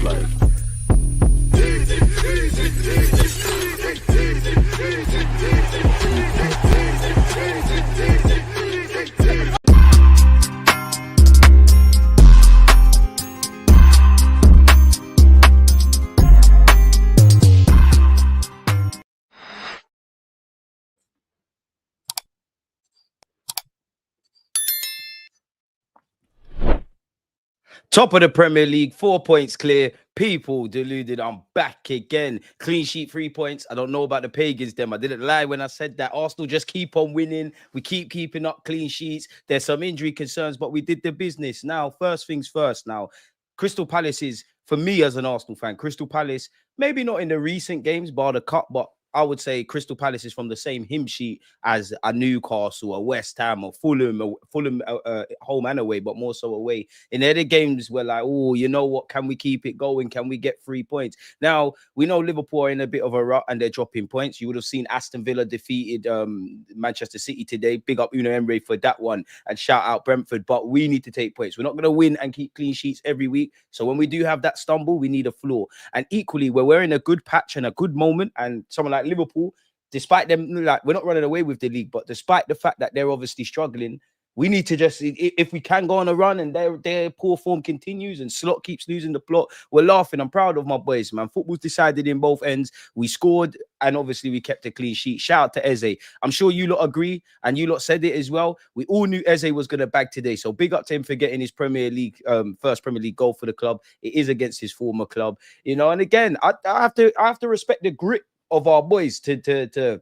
Like, top of the Premier League, 4 points clear. People, deluded. I'm back again. Clean sheet, 3 points. I don't know about the pagans, them. I didn't lie when I said that. Arsenal just keep on winning. We keep keeping up clean sheets. There's some injury concerns, but we did the business. Now, first things first. Now, Crystal Palace is, for me as an Arsenal fan, Crystal Palace, maybe not in the recent games, bar the cup, but I would say Crystal Palace is from the same hymn sheet as a Newcastle, a West Ham, or Fulham, home and away, but more so away. In the other games, we're like, oh, you know what? Can we keep it going? Can we get 3 points? Now, we know Liverpool are in a bit of a rut and they're dropping points. You would have seen Aston Villa defeated Manchester City today. Big up Unai Emery for that one and shout out Brentford. But we need to take points. We're not going to win and keep clean sheets every week. So when we do have that stumble, we need a floor. And equally, we're in a good patch and a good moment. And someone like Liverpool, despite them, like, we're not running away with the league, but despite the fact that they're obviously struggling, we need to just, if we can go on a run and their poor form continues and Slot keeps losing the plot, we're laughing. I'm proud of my boys, man. Football's decided in both ends. We scored and obviously we kept a clean sheet. Shout out to Eze. I'm sure you lot agree and you lot said it as well. We all knew Eze was going to bag today. So big up to him for getting his Premier League, first Premier League goal for the club. It is against his former club, you know. And again, I have to respect the grit of our boys to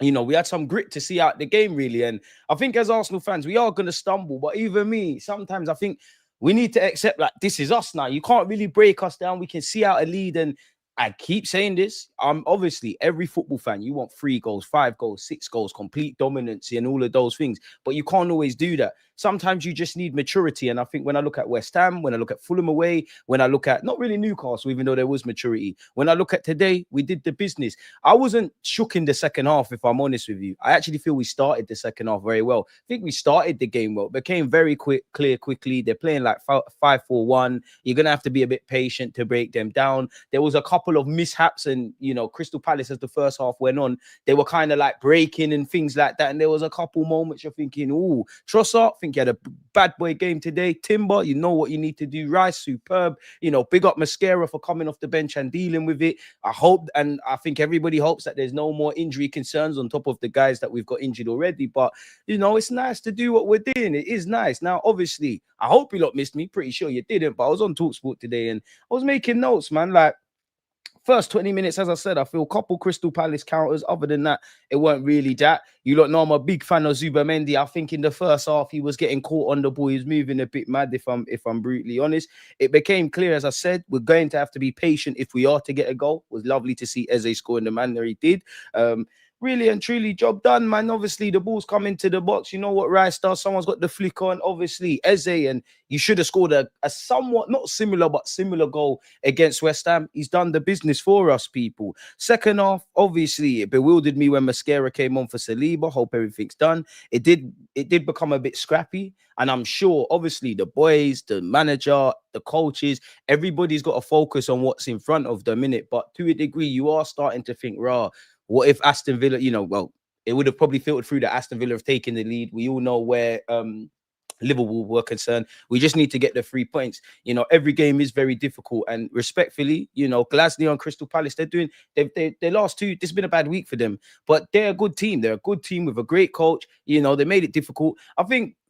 you know, we had some grit to see out the game, really. And I think as Arsenal fans, we are going to stumble. But even me, sometimes I think we need to accept, like, this is us now. You can't really break us down. We can see out a lead. And I keep saying this. Obviously, every football fan, you want 3 goals, 5 goals, 6 goals, complete dominance and all of those things. But you can't always do that. Sometimes you just need maturity. And I think when I look at West Ham, when I look at Fulham away, when I look at, not really Newcastle, even though there was maturity, when I look at today, we did the business. I wasn't shook in the second half, if I'm honest with you. I actually feel we started the second half very well. I think we started the game well. It became very clear quickly. They're playing like 5-4-1. You're going to have to be a bit patient to break them down. There was a couple of mishaps and, you know, Crystal Palace, as the first half went on, they were kind of like breaking and things like that. And there was a couple moments you're thinking, oh, Trossard, I think you had a bad boy game today. Timber, you know what you need to do. Rice, superb. You know, big up Mascara for coming off the bench and dealing with it. I hope, and I think everybody hopes that there's no more injury concerns on top of the guys that we've got injured already. But, you know, it's nice to do what we're doing. It is nice. Now, obviously, I hope you lot missed me. Pretty sure you didn't, but I was on TalkSport today and I was making notes, man. Like, first 20 minutes, as I said, I feel a couple Crystal Palace counters. Other than that, it weren't really that. You lot know I'm a big fan of Zubamendi. I think in the first half, he was getting caught on the ball. He was moving a bit mad, if I'm brutally honest. It became clear, as I said, we're going to have to be patient if we are to get a goal. It was lovely to see Eze score in the manner he did. Really and truly, job done, man. Obviously, the ball's come into the box. You know what Rice does. Someone's got the flick on. Obviously, Eze, and you should have scored a somewhat, not similar, but similar goal against West Ham. He's done the business for us, people. Second half, obviously, it bewildered me when Mascara came on for Saliba. Hope everything's done. It did become a bit scrappy. And I'm sure, obviously, the boys, the manager, the coaches, everybody's got to focus on what's in front of them, innit? But to a degree, you are starting to think, rah, what if Aston Villa, you know, well, it would have probably filtered through that Aston Villa have taken the lead. We all know where Liverpool were concerned. We just need to get the 3 points. You know, every game is very difficult. And respectfully, you know, Glasgow and Crystal Palace, they lost 2. This has been a bad week for them. But they're a good team. They're a good team with a great coach. You know, they made it difficult.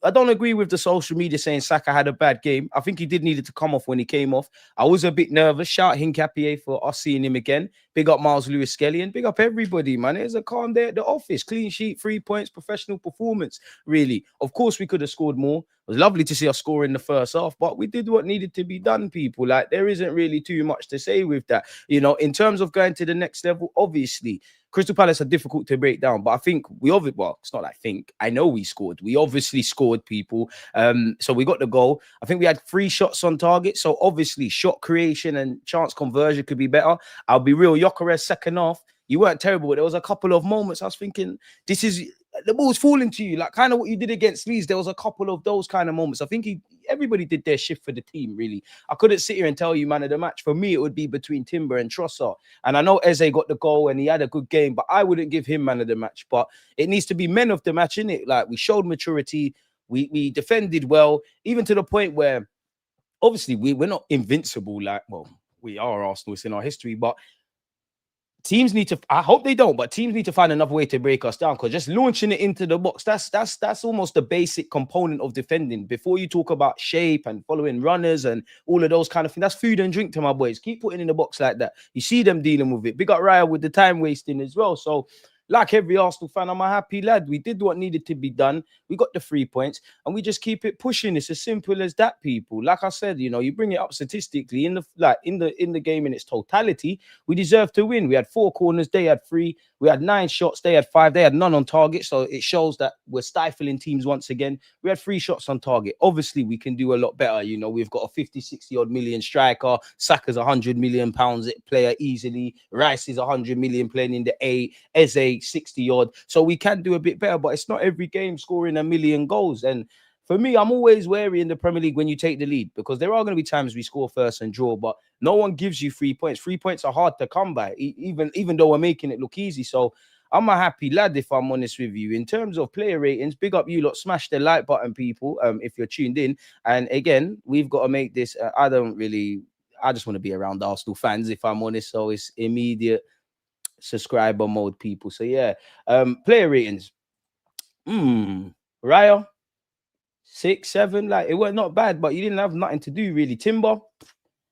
I don't agree with the social media saying Saka had a bad game. I think he did need to come off when he came off. I was a bit nervous. Shout Hincapié for us seeing him again. Big up Miles Lewis-Skelly and big up everybody, man. It was a calm day at the office. Clean sheet, 3 points, professional performance, really. Of course, we could have scored more. It was lovely to see us score in the first half, but we did what needed to be done, people. Like, there isn't really too much to say with that. You know, in terms of going to the next level, obviously, Crystal Palace are difficult to break down, but I think it's not I think. I know we scored. We obviously scored, people. So we got the goal. I think we had 3 shots on target. So obviously, shot creation and chance conversion could be better. I'll be real. Gyökeres second half, you weren't terrible, but there was a couple of moments I was thinking, the ball's falling to you, like kind of what you did against Leeds. There was a couple of those kind of moments. I think everybody did their shift for the team, really. I couldn't sit here and tell you man of the match. For me, it would be between Timber and Trossard. And I know Eze got the goal and he had a good game, but I wouldn't give him man of the match. But it needs to be men of the match, innit? Like, we showed maturity. We defended well, even to the point where obviously we're not invincible. Like, well, we are Arsenal, it's in our history, but teams need to, I hope they don't, but teams need to find another way to break us down, because just launching it into the box, that's almost the basic component of defending. Before you talk about shape and following runners and all of those kind of things, that's food and drink to my boys. Keep putting in the box like that. You see them dealing with it. Big up Raya with the time wasting as well. So like every Arsenal fan, I'm a happy lad. We did what needed to be done. We got the 3 points and we just keep it pushing. It's as simple as that, people. Like I said, you know, you bring it up statistically in the game in its totality, we deserve to win. We had 4 corners, they had 3. We had 9 shots, they had 5. They had none on target. So it shows that we're stifling teams once again. We had 3 shots on target. Obviously, we can do a lot better. You know, we've got a 50, 60 odd million striker. Saka's 100 million pounds player easily. Rice is 100 million playing in the A. Eze 60 odd. So we can do a bit better, but it's not every game scoring a million goals. And for me, I'm always wary in the Premier League when you take the lead, because there are going to be times we score first and draw, but no one gives you 3 points. 3 points are hard to come by, even though we're making it look easy. So I'm a happy lad, if I'm honest with you. In terms of player ratings, big up you lot. Smash the like button, people, if you're tuned in. And again, we've got to make this. I just want to be around Arsenal fans, if I'm honest. So it's immediate subscriber mode, people. So yeah, player ratings. Raya 6, 7, like it was not bad, but you didn't have nothing to do really. Timber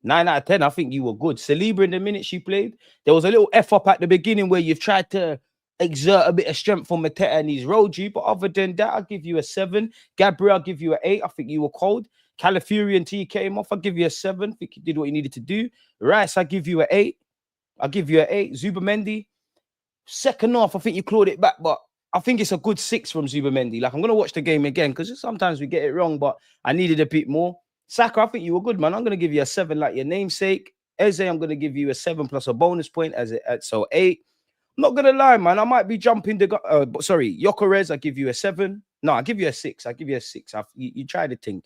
9 out of 10. I think you were good. Saliba, in the minutes you played, there was a little F up at the beginning where you've tried to exert a bit of strength on Mateta and he's rolled you, but other than that, I'll give you a 7. Gabriel, I'll give you an 8. I think you were cold. Calafiori and T came off. I'll give you a 7. I think you did what you needed to do. Rice, I'll give you an 8. I'll give you an 8. Zubimendi, second half, I think you clawed it back, but I think it's a good 6 from Zubimendi. Like, I'm going to watch the game again because sometimes we get it wrong, but I needed a bit more. Saka, I think you were good, man. I'm going to give you a 7 like your namesake. Eze, I'm going to give you a 7 plus a bonus point, so 8. I'm not going to lie, man. I might be jumping the Yokerez, I give you a 7. No, I'll give you a 6. I'll give you a 6. You tried the thing.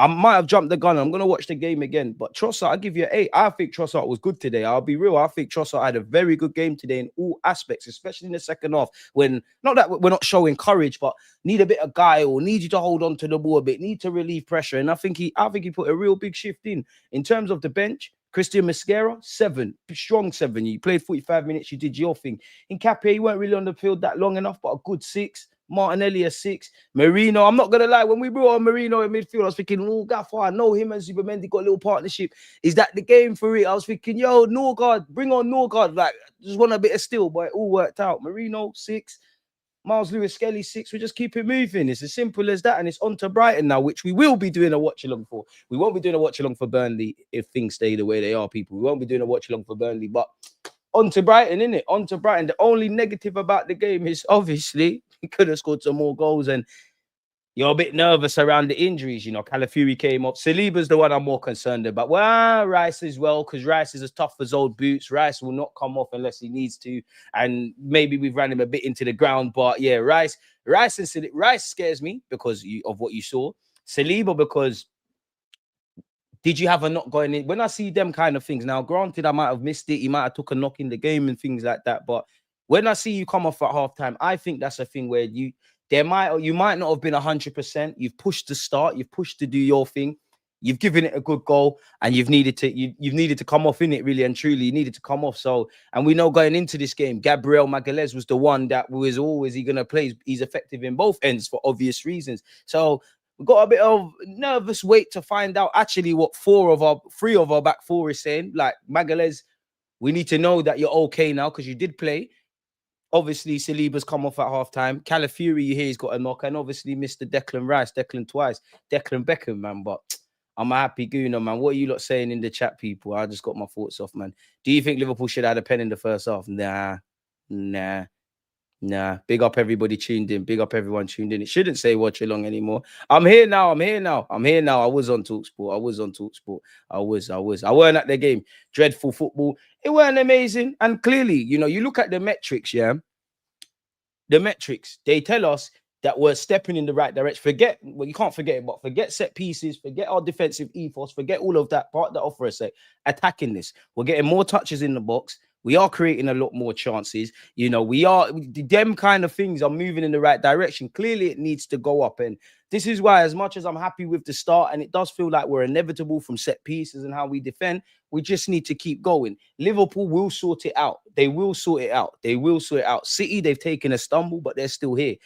I might have jumped the gun. I'm going to watch the game again. But Trossard, I'll give you an 8. I think Trossard was good today. I'll be real. I think Trossard had a very good game today in all aspects, especially in the second half. When, not that we're not showing courage, but need a bit of guile, need you to hold on to the ball a bit, need to relieve pressure. And I think he put a real big shift in. In terms of the bench, Christian Mosquera, 7. Strong 7. You played 45 minutes. You did your thing. In Capia, you weren't really on the field that long enough, but a good 6. Martinelli a 6. Marino, I'm not gonna lie, when we brought on Marino in midfield, I was thinking, oh, Gaffer, I know him and Zubimendi got a little partnership. Is that the game for it? I was thinking, yo, Norgard, bring on Norgard. Like, just want a bit of steel, but it all worked out. Marino 6. Miles Lewis Skelly 6. We just keep it moving. It's as simple as that. And it's on to Brighton now, which we will be doing a watch along for. We won't be doing a watch along for Burnley if things stay the way they are, people. We won't be doing a watch along for Burnley, but on to Brighton, innit? On to Brighton. The only negative about the game is obviously he could have scored some more goals, and you're a bit nervous around the injuries. You know, Calafiori came up. Saliba's the one I'm more concerned about. Well, Rice as well, because Rice is as tough as old boots. Rice will not come off unless he needs to, and maybe we've ran him a bit into the ground. But yeah, Rice scares me because of what you saw. Saliba, because did you have a knock going in? When I see them kind of things, now granted, I might have missed it. He might have took a knock in the game and things like that. But when I see you come off at halftime, I think that's a thing where you might not have been 100%. You've pushed to start, you've pushed to do your thing, you've given it a good goal, and you've needed to come off in it, really and truly. You needed to come off. So, and we know going into this game, Gabriel Magalhaes was the one that was always he gonna play. He's effective in both ends for obvious reasons. So we've got a bit of nervous wait to find out actually what 3 of our back 4 is saying. Like, Magalhaes, we need to know that you're okay now because you did play. Obviously, Saliba's come off at halftime. Calafiori, you hear he's got a knock, and obviously Mr. Declan Rice, Declan twice, Declan Beckham, man. But I'm a happy Gooner, man. What are you lot saying in the chat, people? I just got my thoughts off, man. Do you think Liverpool should have had a pen in the first half? Nah. Big up everybody tuned in. Big up everyone tuned in. It shouldn't say watch along anymore. I'm here now. I was on TalkSport. I weren't at the game. Dreadful football. It weren't amazing. And clearly, you know, you look at the metrics, yeah. The metrics, they tell us that we're stepping in the right direction. Forget, well, you can't forget it, but forget set pieces, forget our defensive ethos, forget all of that part that offer us attacking this. We're getting more touches in the box. We are creating a lot more chances. You know, them kind of things are moving in the right direction. Clearly, it needs to go up. And this is why, as much as I'm happy with the start, and it does feel like we're inevitable from set pieces and how we defend, we just need to keep going. Liverpool will sort it out. They will sort it out. They will sort it out. City, they've taken a stumble, but they're still here.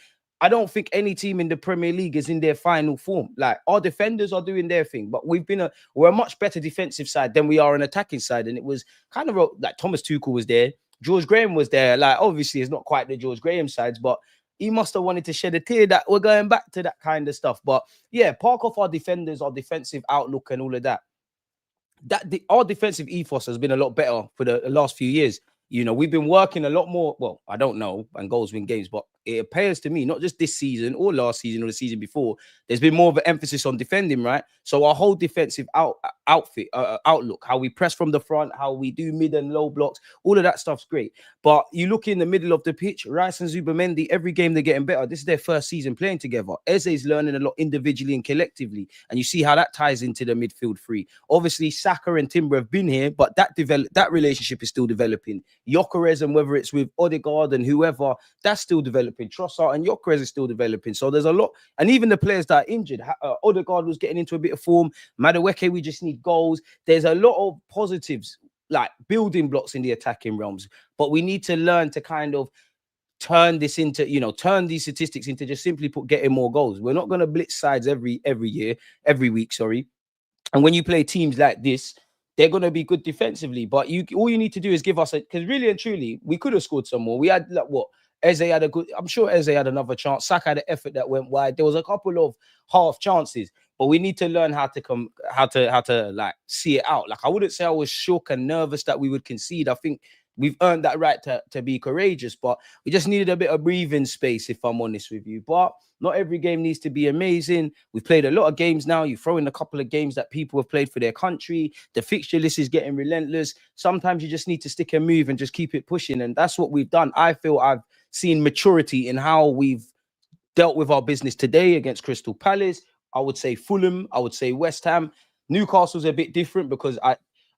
I don't think any team in the Premier League is in their final form. Like, our defenders are doing their thing, but we're a much better defensive side than we are an attacking side. And it was kind of like Thomas Tuchel was there, George Graham was there. Like, obviously, it's not quite the George Graham sides, but he must have wanted to shed a tear that we're going back to that kind of stuff. But yeah, park off our defenders, our defensive outlook, and all of that. Our defensive ethos has been a lot better for the last few years. You know, we've been working a lot more. Well, I don't know, and goals win games, but it appears to me, not just this season or last season or the season before, there's been more of an emphasis on defending, right? So our whole defensive outlook, how we press from the front, how we do mid and low blocks, all of that stuff's great. But you look in the middle of the pitch, Rice and Zubimendi, every game they're getting better. This is their first season playing together. Eze's learning a lot individually and collectively, and you see how that ties into the midfield three. Obviously, Saka and Timber have been here, but that relationship is still developing. Gyökeres, and whether it's with Odegaard and whoever, that's still developing. Trossard and Gyökeres is still developing. So there's a lot, and even the players that are injured, Odegaard was getting into a bit of form. Madueke, we just need goals. There's a lot of positives, like building blocks in the attacking realms, but we need to learn to kind of turn this into, turn these statistics into just simply getting more goals. We're not going to blitz sides every week, sorry. And when you play teams like this, they're going to be good defensively, but all you need to do is give us because really and truly, we could have scored some more. We had Eze had I'm sure Eze had another chance. Saka had an effort that went wide. There was a couple of half chances, but we need to learn how to like see it out. Like, I wouldn't say I was shook and nervous that we would concede. I think we've earned that right to be courageous, but we just needed a bit of breathing space, if I'm honest with you. But not every game needs to be amazing. We've played a lot of games now. You throw in a couple of games that people have played for their country. The fixture list is getting relentless. Sometimes you just need to stick and move and just keep it pushing. And that's what we've done. I feel I've seen maturity in how we've dealt with our business today against Crystal Palace. I would say Fulham. I would say West Ham. Newcastle's a bit different because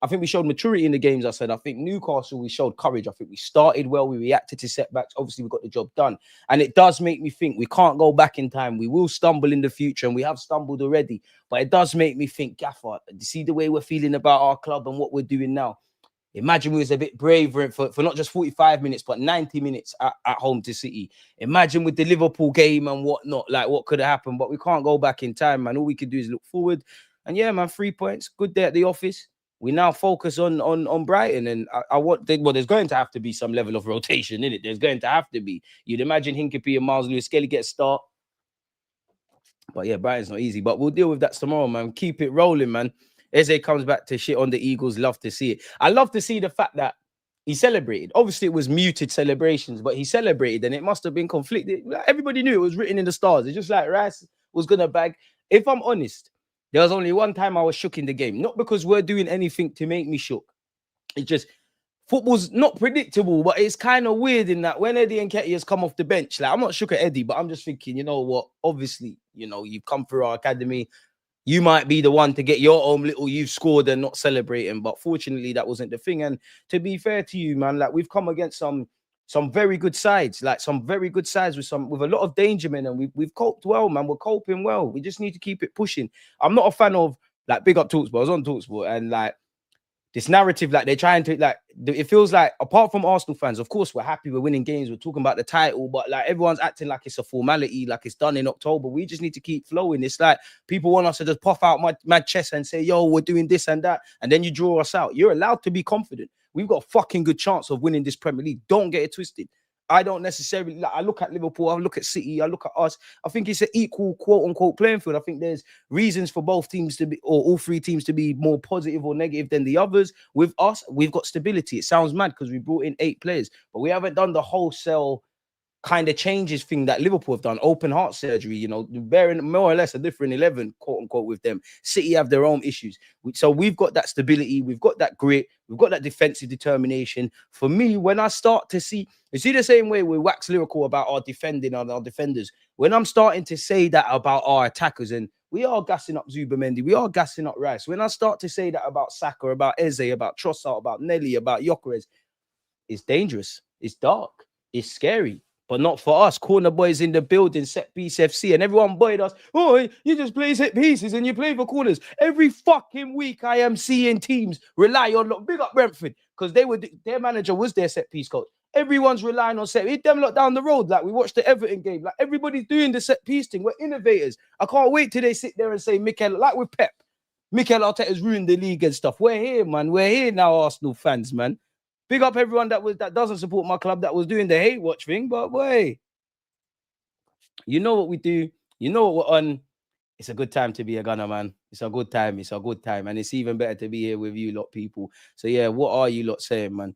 I think we showed maturity in the games. I think Newcastle, we showed courage. I think we started well. We reacted to setbacks. Obviously, we got the job done. And it does make me think we can't go back in time. We will stumble in the future, and we have stumbled already. But it does make me think, Gaffer, see the way we're feeling about our club and what we're doing now. Imagine we was a bit braver for not just 45 minutes, but 90 minutes at home to City. Imagine with the Liverpool game and whatnot, like what could have happened. But we can't go back in time, man. All we can do is look forward. And yeah, man, 3 points. Good day at the office. We now focus on Brighton, and there's going to have to be some level of rotation in it. There's going to have to be. You'd imagine Hincapie and Miles Lewis-Skelly get a start. But yeah, Brighton's not easy. But we'll deal with that tomorrow, man. Keep it rolling, man. Eze comes back to shit on the Eagles. Love to see it. I love to see the fact that he celebrated. Obviously, it was muted celebrations, but he celebrated, and it must have been conflicted. Everybody knew it was written in the stars. It's just like Rice was going to bag. If I'm honest, there was only one time I was shook in the game. Not because we're doing anything to make me shook. It's just football's not predictable, but it's kind of weird in that when Eddie Nketiah has come off the bench, like, I'm not shook at Eddie, but I'm just thinking, you know what? Obviously, you've come through our academy. You might be the one to get your own little you've scored and not celebrating. But fortunately, that wasn't the thing. And to be fair to you, man, like, we've come against some very good sides, with a lot of danger, man, and we've coped well, man. We're coping well. We just need to keep it pushing. I'm not a fan of, like, big up Talksport. I was on Talksport, and like this narrative, like they're trying to, like, it feels like, apart from Arsenal fans, of course, we're happy, we're winning games, we're talking about the title, but like everyone's acting like it's a formality, like it's done in October. We just need to keep flowing. It's like people want us to just puff out my chest and say, yo, we're doing this and that, and then you draw us out. You're allowed to be confident. We've got a fucking good chance of winning this Premier League. Don't get it twisted. I don't necessarily, like, I look at Liverpool, I look at City, I look at us. I think it's an equal, quote unquote, playing field. I think there's reasons for both teams to be, or all three teams to be, more positive or negative than the others. With us, we've got stability. It sounds mad because we brought in 8 players, but we haven't done the wholesale kind of changes thing that Liverpool have done, open heart surgery, you know, bearing more or less a different 11, quote unquote, with them. City have their own issues. So we've got that stability, we've got that grit, we've got that defensive determination. For me, when I start to see, you see the same way we wax lyrical about our defending and our defenders, when I'm starting to say that about our attackers, and we are gassing up Zubamendi, we are gassing up Rice, when I start to say that about Saka, about Eze, about Trossard, about Nelly, about Gyökeres, it's dangerous, it's dark, it's scary. But not for us. Corner boys in the building, set piece FC, and everyone boyed us. Oh, you just play set pieces and you play for corners. Every fucking week I am seeing teams rely on, big up Brentford, because their manager was their set piece coach. Everyone's relying on set. Hit them lot down the road. Like we watched the Everton game. Like everybody's doing the set piece thing. We're innovators. I can't wait till they sit there and say, Mikel, like with Pep, Mikel Arteta's ruined the league and stuff. We're here, man. We're here now, Arsenal fans, man. Big up everyone that doesn't support my club that was doing the hate watch thing, but boy, you know what we do. You know what we're on. It's a good time to be a gunner, man. It's a good time. It's a good time. And it's even better to be here with you lot, people. So yeah, what are you lot saying, man?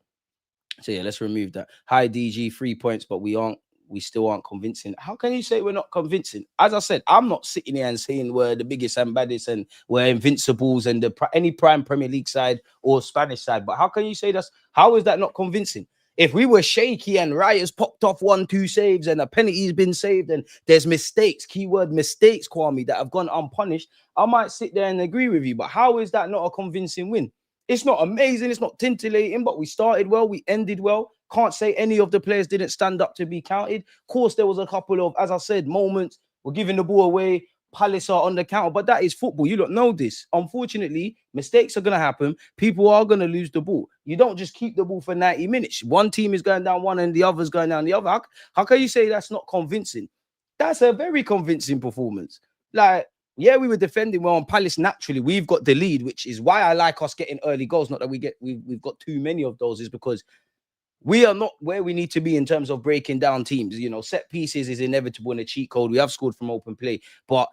So yeah, let's remove that. Hi, DG, 3 points, but we still aren't convincing. How can you say we're not convincing? As I said, I'm not sitting here and saying we're the biggest and baddest and we're invincibles and any prime Premier League side or Spanish side. But how can you say that's, how is that not convincing? If we were shaky and Rayas popped off 1-2 saves and a penalty's been saved and there's mistakes, keyword mistakes, Kwame, that have gone unpunished, I might sit there and agree with you. But how is that not a convincing win? It's not amazing, it's not tintillating, but we started well, we ended well. Can't say any of the players didn't stand up to be counted. Of course, there was a couple of, as I said, moments. We're giving the ball away. Palace are on the counter, but that is football. You don't know this. Unfortunately, mistakes are going to happen. People are going to lose the ball. You don't just keep the ball for 90 minutes. One team is going down one and the other's going down the other. How can you say that's not convincing? That's a very convincing performance. Like, yeah, we were defending well on Palace naturally. We've got the lead, which is why I like us getting early goals. Not that we've got too many of those, is because we are not where we need to be in terms of breaking down teams. You know, set pieces is inevitable in a cheat code. We have scored from open play. But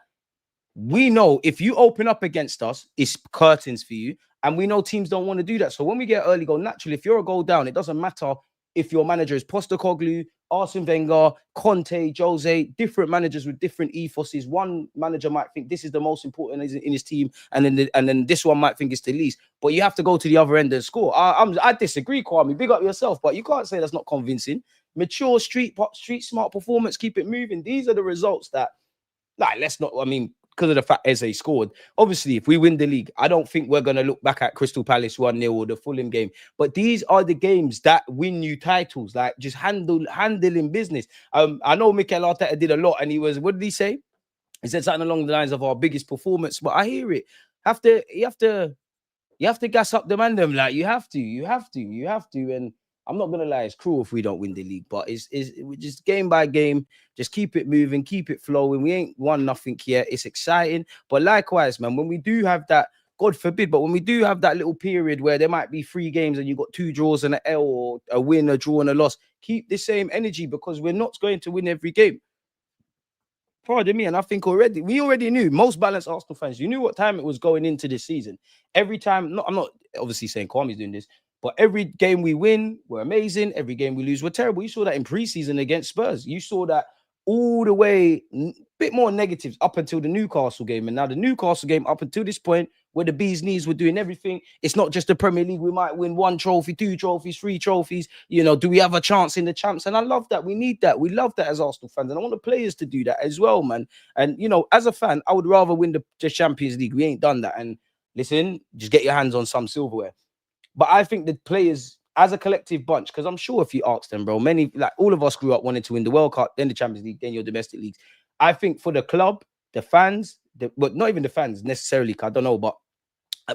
we know if you open up against us, it's curtains for you. And we know teams don't want to do that. So when we get early goal, naturally, if you're a goal down, it doesn't matter if your manager is Postecoglou, Arsene Wenger, Conte, Jose, different managers with different ethoses. One manager might think this is the most important in his team, and then this one might think it's the least. But you have to go to the other end and score. I disagree, Kwame. Big up yourself, but you can't say that's not convincing. Mature, street smart performance, keep it moving. These are the results that, like, let's not. I mean, because of the fact Eze scored. Obviously, if we win the league, I don't think we're going to look back at Crystal Palace 1-0 or the Fulham game. But these are the games that win you titles, like just handling business. I know Mikel Arteta did a lot, and what did he say? He said something along the lines of our biggest performance. But I hear it. You have to gas up the man them. Like you have to. And I'm not gonna lie, it's cruel if we don't win the league, but it's just game by game. Just keep it moving, keep it flowing. We ain't won nothing yet. It's exciting, but likewise, man, when we do have that, God forbid, but when we do have that little period where there might be 3 games and you got 2 draws and an L, or a win, a draw, and a loss, keep the same energy because we're not going to win every game. Pardon me, and I think we already knew, most balanced Arsenal fans, you knew what time it was going into this season. Every time, I'm not obviously saying Kwame's doing this, but every game we win, we're amazing. Every game we lose, we're terrible. You saw that in preseason against Spurs. You saw that all the way, bit more negatives up until the Newcastle game. And now the Newcastle game up until this point, where the bee's knees were doing everything. It's not just the Premier League. We might win 1 trophy, 2 trophies, 3 trophies. You know, do we have a chance in the champs? And I love that. We need that. We love that as Arsenal fans. And I want the players to do that as well, man. And, you know, as a fan, I would rather win the Champions League. We ain't done that. And listen, just get your hands on some silverware. But I think the players, as a collective bunch, because I'm sure if you ask them, bro, many, like all of us grew up wanting to win the World Cup, then the Champions League, then your domestic leagues. I think for the club, the fans, but not even the fans necessarily, I don't know, but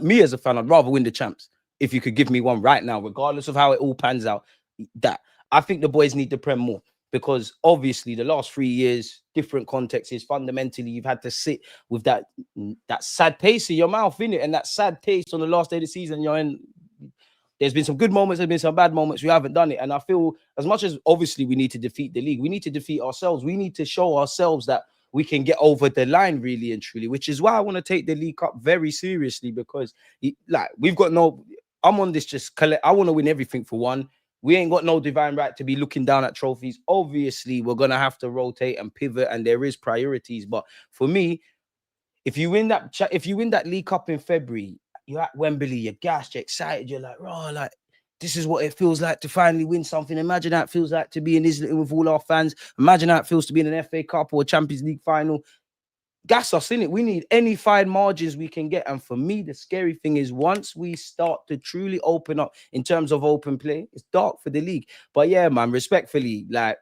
me as a fan, I'd rather win the champs if you could give me one right now, regardless of how it all pans out. That I think the boys need the Prem more, because obviously the last 3 years, different contexts, is fundamentally you've had to sit with that sad taste in your mouth, innit? And that sad taste on the last day of the season, you're in. There's been some good moments, there's been some bad moments. We haven't done it. And I feel as much as obviously we need to defeat the league, we need to defeat ourselves. We need to show ourselves that we can get over the line really and truly, which is why I want to take the League Cup very seriously, because like we've got I'm on this I want to win everything for one. We ain't got no divine right to be looking down at trophies. Obviously, we're gonna have to rotate and pivot, and there is priorities. But for me, if you win that League Cup in February, you're at Wembley, you're gassed, you're excited, you're like, oh, like this is what it feels like to finally win something. Imagine how it feels like to be in Islington with all our fans. Imagine how it feels to be in an FA Cup or a Champions League final. Gas us in it. We need any fine margins we can get. And for me, the scary thing is once we start to truly open up in terms of open play, it's dark for the league. But yeah, man, respectfully, like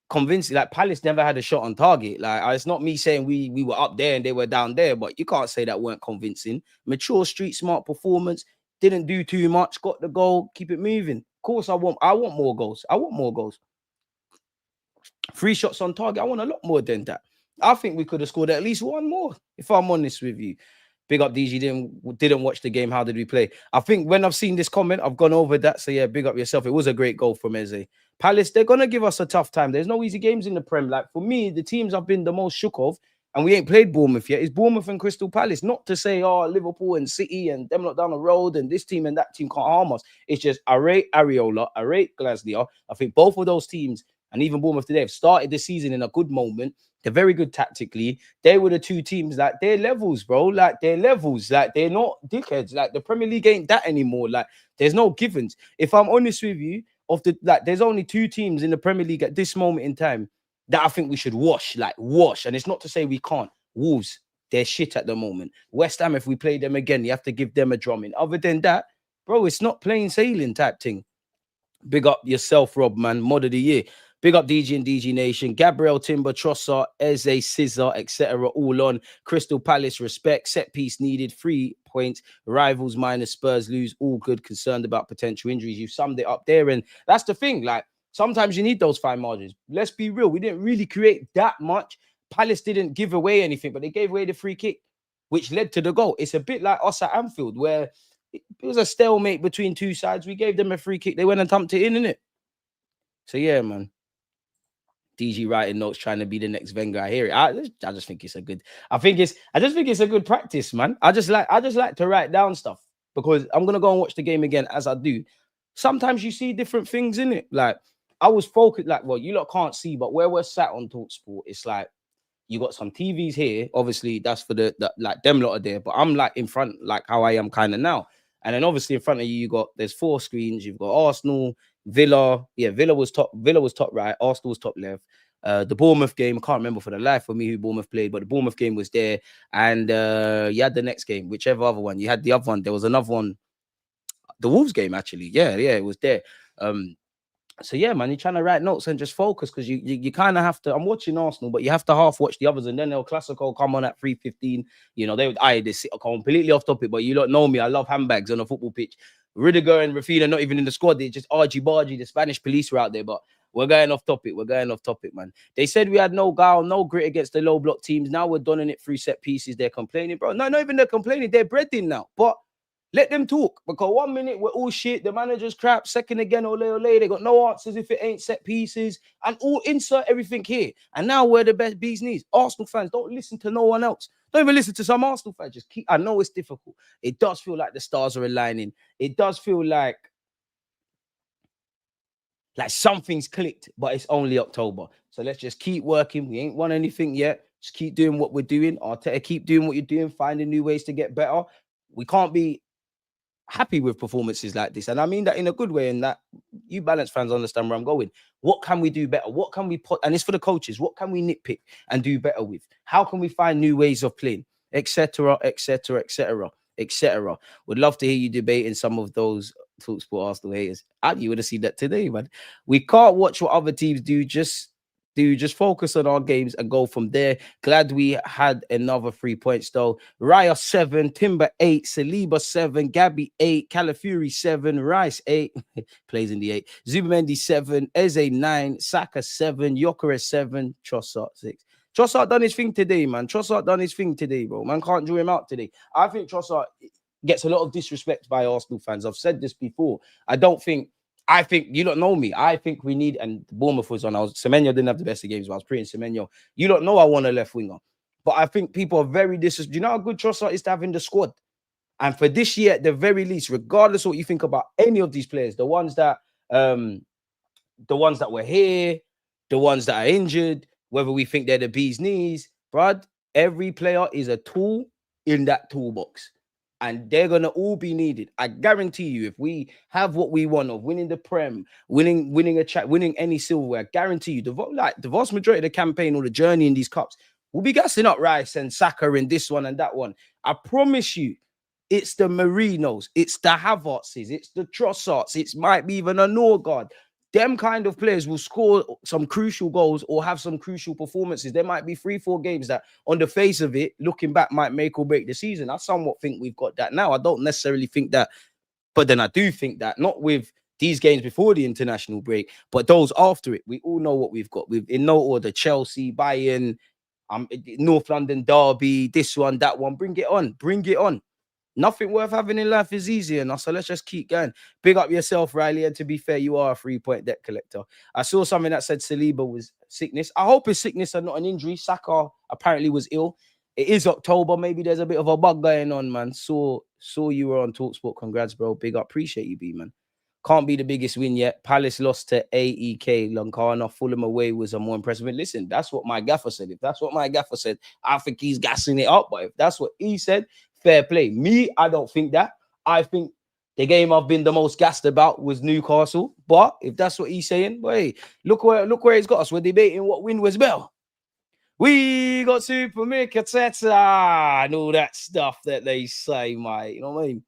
convincing, like Palace never had a shot on target. Like it's not me saying we were up there and they were down there, but you can't say that weren't convincing. Mature, street smart performance, didn't do too much, got the goal, keep it moving. Of course, I want more goals. I want more goals. 3 shots on target. I want a lot more than that. I think we could have scored at least one more, if I'm honest with you. Big up DG, didn't watch the game. How did we play? I think when I've seen this comment, I've gone over that. So yeah, big up yourself. It was a great goal from Eze. Palace, they're going to give us a tough time. There's no easy games in the Prem. Like for me, the teams I've been the most shook of, and we ain't played Bournemouth yet, is Bournemouth and Crystal Palace. Not to say, oh, Liverpool and City and them not down the road and this team and that team can't harm us. It's just I rate Areola, I rate Glasgow. I think both of those teams, and even Bournemouth today, have started the season in a good moment. They're very good tactically. They were the two teams, like, they're levels, bro. Like, they're levels. Like, they're not dickheads. Like, the Premier League ain't that anymore. Like, there's no givens. If I'm honest with you, there's only 2 teams in the Premier League at this moment in time that I think we should wash. And it's not to say we can't. Wolves, they're shit at the moment. West Ham, if we play them again, you have to give them a drumming. Other than that, bro, it's not plain sailing type thing. Big up yourself, Rob, man. Mod of the year. Big up DG and DG Nation. Gabriel, Timber, Trossard, Eze, Scissor, etc. All on. Crystal Palace, respect. Set piece needed. 3 points. Rivals minus Spurs lose. All good. Concerned about potential injuries. You summed it up there. And that's the thing. Like, sometimes you need those fine margins. Let's be real. We didn't really create that much. Palace didn't give away anything, but they gave away the free kick, which led to the goal. It's a bit like us at Anfield, where it was a stalemate between 2 sides. We gave them a free kick. They went and thumped it in, innit? So, yeah, man. DG writing notes, trying to be the next Wenger. I hear it. I just think it's a good. I just think it's a good practice, man. I just like to write down stuff because I'm gonna go and watch the game again as I do. Sometimes you see different things in it. Like I was focused. Like, well, you lot can't see, but where we're sat on TalkSport, it's like you got some TVs here. Obviously, that's for the like them lot are there, but I'm like in front, like how I am kind of now. And then obviously in front of you, there's 4 screens. You've got Arsenal, Villa. Yeah, Villa was top right. Arsenal was top left. The Bournemouth game, I can't remember for the life of me who Bournemouth played, but the Bournemouth game was there. And you had the next game, whichever other one. You had the other one. There was another one. The Wolves game, actually. Yeah, it was there. So yeah, man, you're trying to write notes and just focus because you kind of have to. I'm watching Arsenal, but you have to half watch the others, and then El Clasico come on at 3:15. You know, they sit completely off topic, but you don't know me. I love handbags on a football pitch. Rudiger and Rafinha not even in the squad. They're just argy bargy. The Spanish police were out there, but we're going off topic. Man. They said we had no guile, no grit against the low block teams. Now we're donning it through set pieces. They're complaining, bro. No, not even they're complaining. They're breading now, but. Let them talk because 1 minute we're all shit. The manager's crap. Second again, ole. They got no answers if it ain't set pieces and all insert everything here. And now we're the best bees knees. Arsenal fans, don't listen to no one else. Don't even listen to some Arsenal fans. Just keep. I know it's difficult. It does feel like the stars are aligning. It does feel like something's clicked, but it's only October. So let's just keep working. We ain't won anything yet. Just keep doing what we're doing. Arteta, keep doing what you're doing. Finding new ways to get better. We can't be happy with performances like this, and I mean that in a good way, and that you Balance fans understand where I'm going. What can we do better? What can we put, and it's for the coaches, what can we nitpick and do better with? How can we find new ways of playing, etc. Would love to hear you debating some of those TalkSport Arsenal haters. You would have seen that today, man. We can't watch what other teams do. Just focus on our games and go from there. Glad we had another 3 points though. Raya 7, Timber 8, Saliba 7, Gabby 8, Calafiori 7, Rice 8, plays in the 8, Zubimendi 7, Eze 9, Saka 7, Gyökeres 7, Trossard 6. Trossard done his thing today, man. Bro. Man can't draw him out today. I think Trossard gets a lot of disrespect by Arsenal fans. I've said this before. I think you don't know me. I think we need, and Bournemouth was on. Semenyo didn't have the best of games, but I was pretty Semenyo. You don't know I want a left winger, but I think people are very disrespectful. Do you know how good Trossard is to have in the squad? And for this year, at the very least, regardless of what you think about any of these players, the ones that The ones that were here, the ones that are injured, whether we think they're the bee's knees, bruv, every player is a tool in that toolbox. And they're gonna all be needed. I guarantee you, if we have what we want of winning the Prem, winning a chat, winning any silverware, I guarantee you, the vast majority of the campaign or the journey in these cups, we'll be gassing up Rice and Saka in this one and that one. I promise you, it's the Marinos, it's the Havertzes, it's the Trossards, it might be even a Norgard. Them kind of players will score some crucial goals or have some crucial performances. There might be 3-4 games that, on the face of it, looking back, might make or break the season. I somewhat think we've got that now. I don't necessarily think that, but then I do think that, not with these games before the international break, but those after it. We all know what we've got. We've, in no order, Chelsea, Bayern, North London Derby, this one, that one. Bring it on. Bring it on. Nothing worth having in life is easy enough, so let's just keep going. Big up yourself, Riley, and to be fair, you are a 3-point debt collector. I saw something that said Saliba was sickness. I hope it's sickness and not an injury. Saka apparently was ill. It is October. Maybe there's a bit of a bug going on, man. Saw you were on TalkSport. Congrats, bro. Big up. Appreciate you, B, man. Can't be the biggest win yet. Palace lost to AEK. Lankana. Fulham away was a more impressive win. Listen, that's what my gaffer said. If that's what my gaffer said, I think he's gassing it up. But if that's what he said, fair play. Me, I don't think that. I think the game I've been the most gassed about was Newcastle. But if that's what he's saying, boy, look where he's got us. We're debating what win was better. We got Super Mikateta and all that stuff that they say, mate. You know what I mean?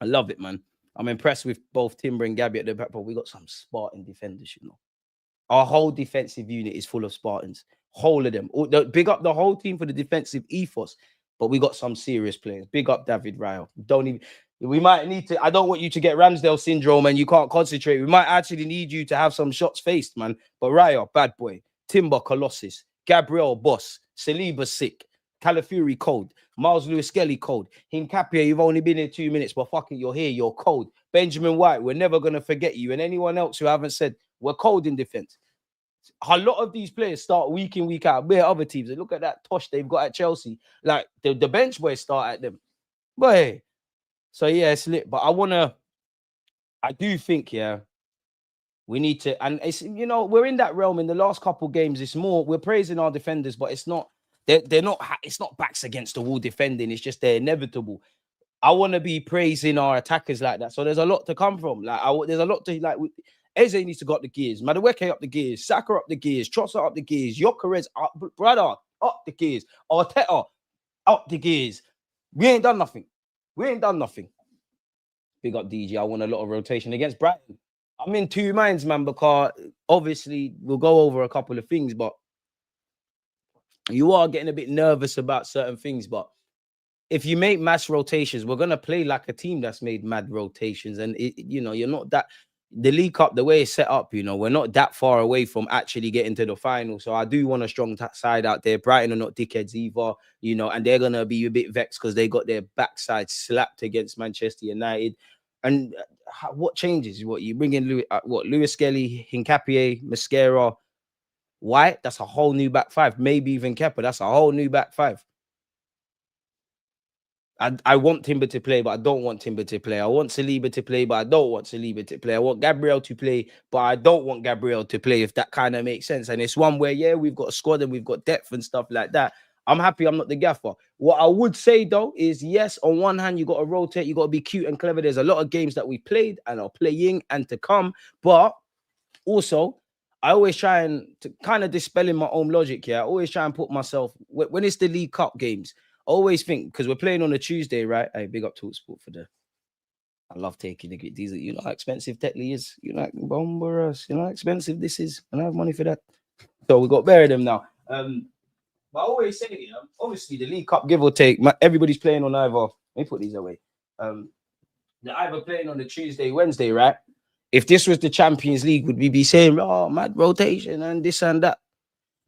I love it, man. I'm impressed with both Timber and Gabby at the back, but we got some Spartan defenders, you know. Our whole defensive unit is full of Spartans. Whole of them. Big up the whole team for the defensive ethos, but we got some serious players. Big up David Ryle. We might need to, I don't want you to get Ramsdale syndrome and you can't concentrate. We might actually need you to have some shots faced, man. But Ryle, bad boy. Timber, Colossus. Gabriel, boss. Saliba, sick. Calafiori, cold. Miles Lewis-Skelly, cold. Hincapie, you've only been here 2 minutes, but fuck it, you're here, you're cold. Benjamin White, we're never going to forget you. And anyone else who haven't said, we're cold in defense. A lot of these players start week in, week out. Where other teams, look at that tosh they've got at Chelsea. Like, the bench boys start at them. But hey, so yeah, it's lit. But I do think, yeah, we need to, and it's, you know, we're in that realm in the last couple games. It's more, we're praising our defenders, but it's not, they're not, it's not backs against the wall defending. It's just they're inevitable. I want to be praising our attackers like that. So there's a lot to come from. Like, there's a lot to, like, Eze needs to go up the gears. Madueke up the gears. Saka up the gears. Trossard up the gears. Gyökeres up, brother, up the gears. Arteta up the gears. We ain't done nothing. Big up DG. I want a lot of rotation against Brighton. I'm in two minds, man, because obviously we'll go over a couple of things, but you are getting a bit nervous about certain things. But if you make mass rotations, we're going to play like a team that's made mad rotations. And, you know, you're not that, the League Cup, the way it's set up, you know, we're not that far away from actually getting to the final. So I do want a strong side out there. Brighton are not dickheads either, you know, and they're going to be a bit vexed because they got their backside slapped against Manchester United. And what changes? What you bring in? Lewis-Skelly, Hincapie, Mosquera, White? That's a whole new back five. Maybe even Kepa. That's a whole new back five. I want Timber to play, but I don't want Timber to play. I want Saliba to play, but I don't want Saliba to play. I want Gabriel to play, but I don't want Gabriel to play, if that kind of makes sense. And it's one where, yeah, we've got a squad and we've got depth and stuff like that. I'm happy I'm not the gaffer. What I would say, though, is yes, on one hand, you got to rotate. You got to be cute and clever. There's a lot of games that we played and are playing and to come. But also, I always try and to kind of dispelling my own logic here. I always try and put myself, when it's the League Cup games, I always think, because we're playing on a Tuesday, right? Hey, big up TalkSport for I love taking the these. You know how expensive Tetley is. You know, bombers. You know how expensive this is. And I have money for that. So we got bear of them now. But I always say, you know, obviously the League Cup, give or take, everybody's playing on either. Let me put these away. They're either playing on the Tuesday, Wednesday, right? If this was the Champions League, would we be saying, oh, mad rotation and this and that?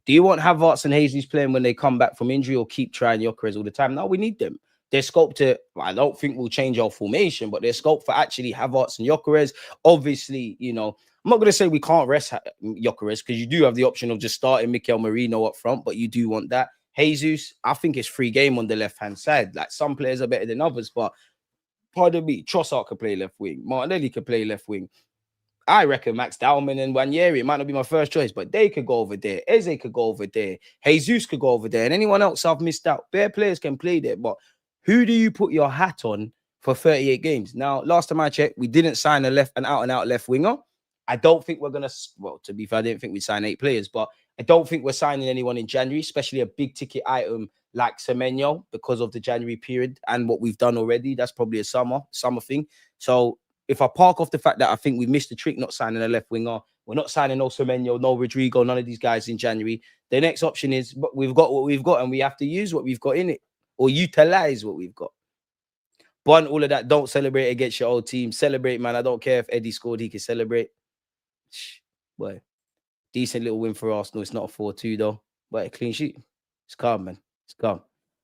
Do you want Havertz and Jesus playing when they come back from injury, or keep trying Gyökeres all the time? No, we need them. They're scoped to, I don't think we'll change our formation, but they're scoped for actually Havertz and Gyökeres. Obviously, you know, I'm not going to say we can't rest Gyökeres, because you do have the option of just starting Mikel Merino up front, but you do want that. Jesus, I think it's free game on the left-hand side. Like, some players are better than others, but Pardon me, Trossard could play left wing. Martinelli could play left wing. I reckon Max Dowman and Wanyeri, it might not be my first choice, but they could go over there. Eze could go over there. Jesus could go over there. And anyone else I've missed out. Bare players can play there. But who do you put your hat on for 38 games? Now, last time I checked, we didn't sign an out-and-out left winger. I don't think we're going to... Well, to be fair, I didn't think we'd sign 8 players, but I don't think we're signing anyone in January, especially a big-ticket item like Semenyo because of the January period and what we've done already. That's probably a summer thing. So... if I park off the fact that I think we missed the trick not signing a left winger, we're not signing no Semenyo, no Rodrigo, none of these guys in January. The next option is, but we've got what we've got and we have to use what we've got in it or utilize what we've got. But all of that, don't celebrate against your old team. Celebrate, man. I don't care if Eddie scored, he can celebrate. Boy, decent little win for Arsenal. It's not a 4-2 though, but a clean sheet. It's calm, man. It's calm.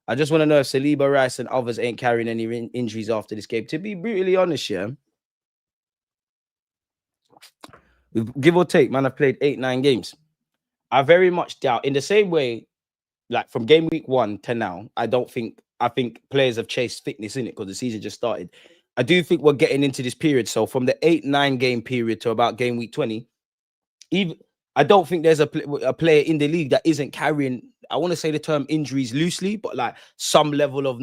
I just want to know if Saliba, Rice and others ain't carrying any injuries after this game. To be brutally honest, yeah, give or take, man, I've played 8-9 games. I very much doubt, in the same way, like from game week 1 to now, I think players have chased fitness in it because the season just started. I do think we're getting into this period. So from the 8-9 game period to about game week 20, I don't think there's a player in the league that isn't carrying, I want to say the term injuries loosely, but like some level of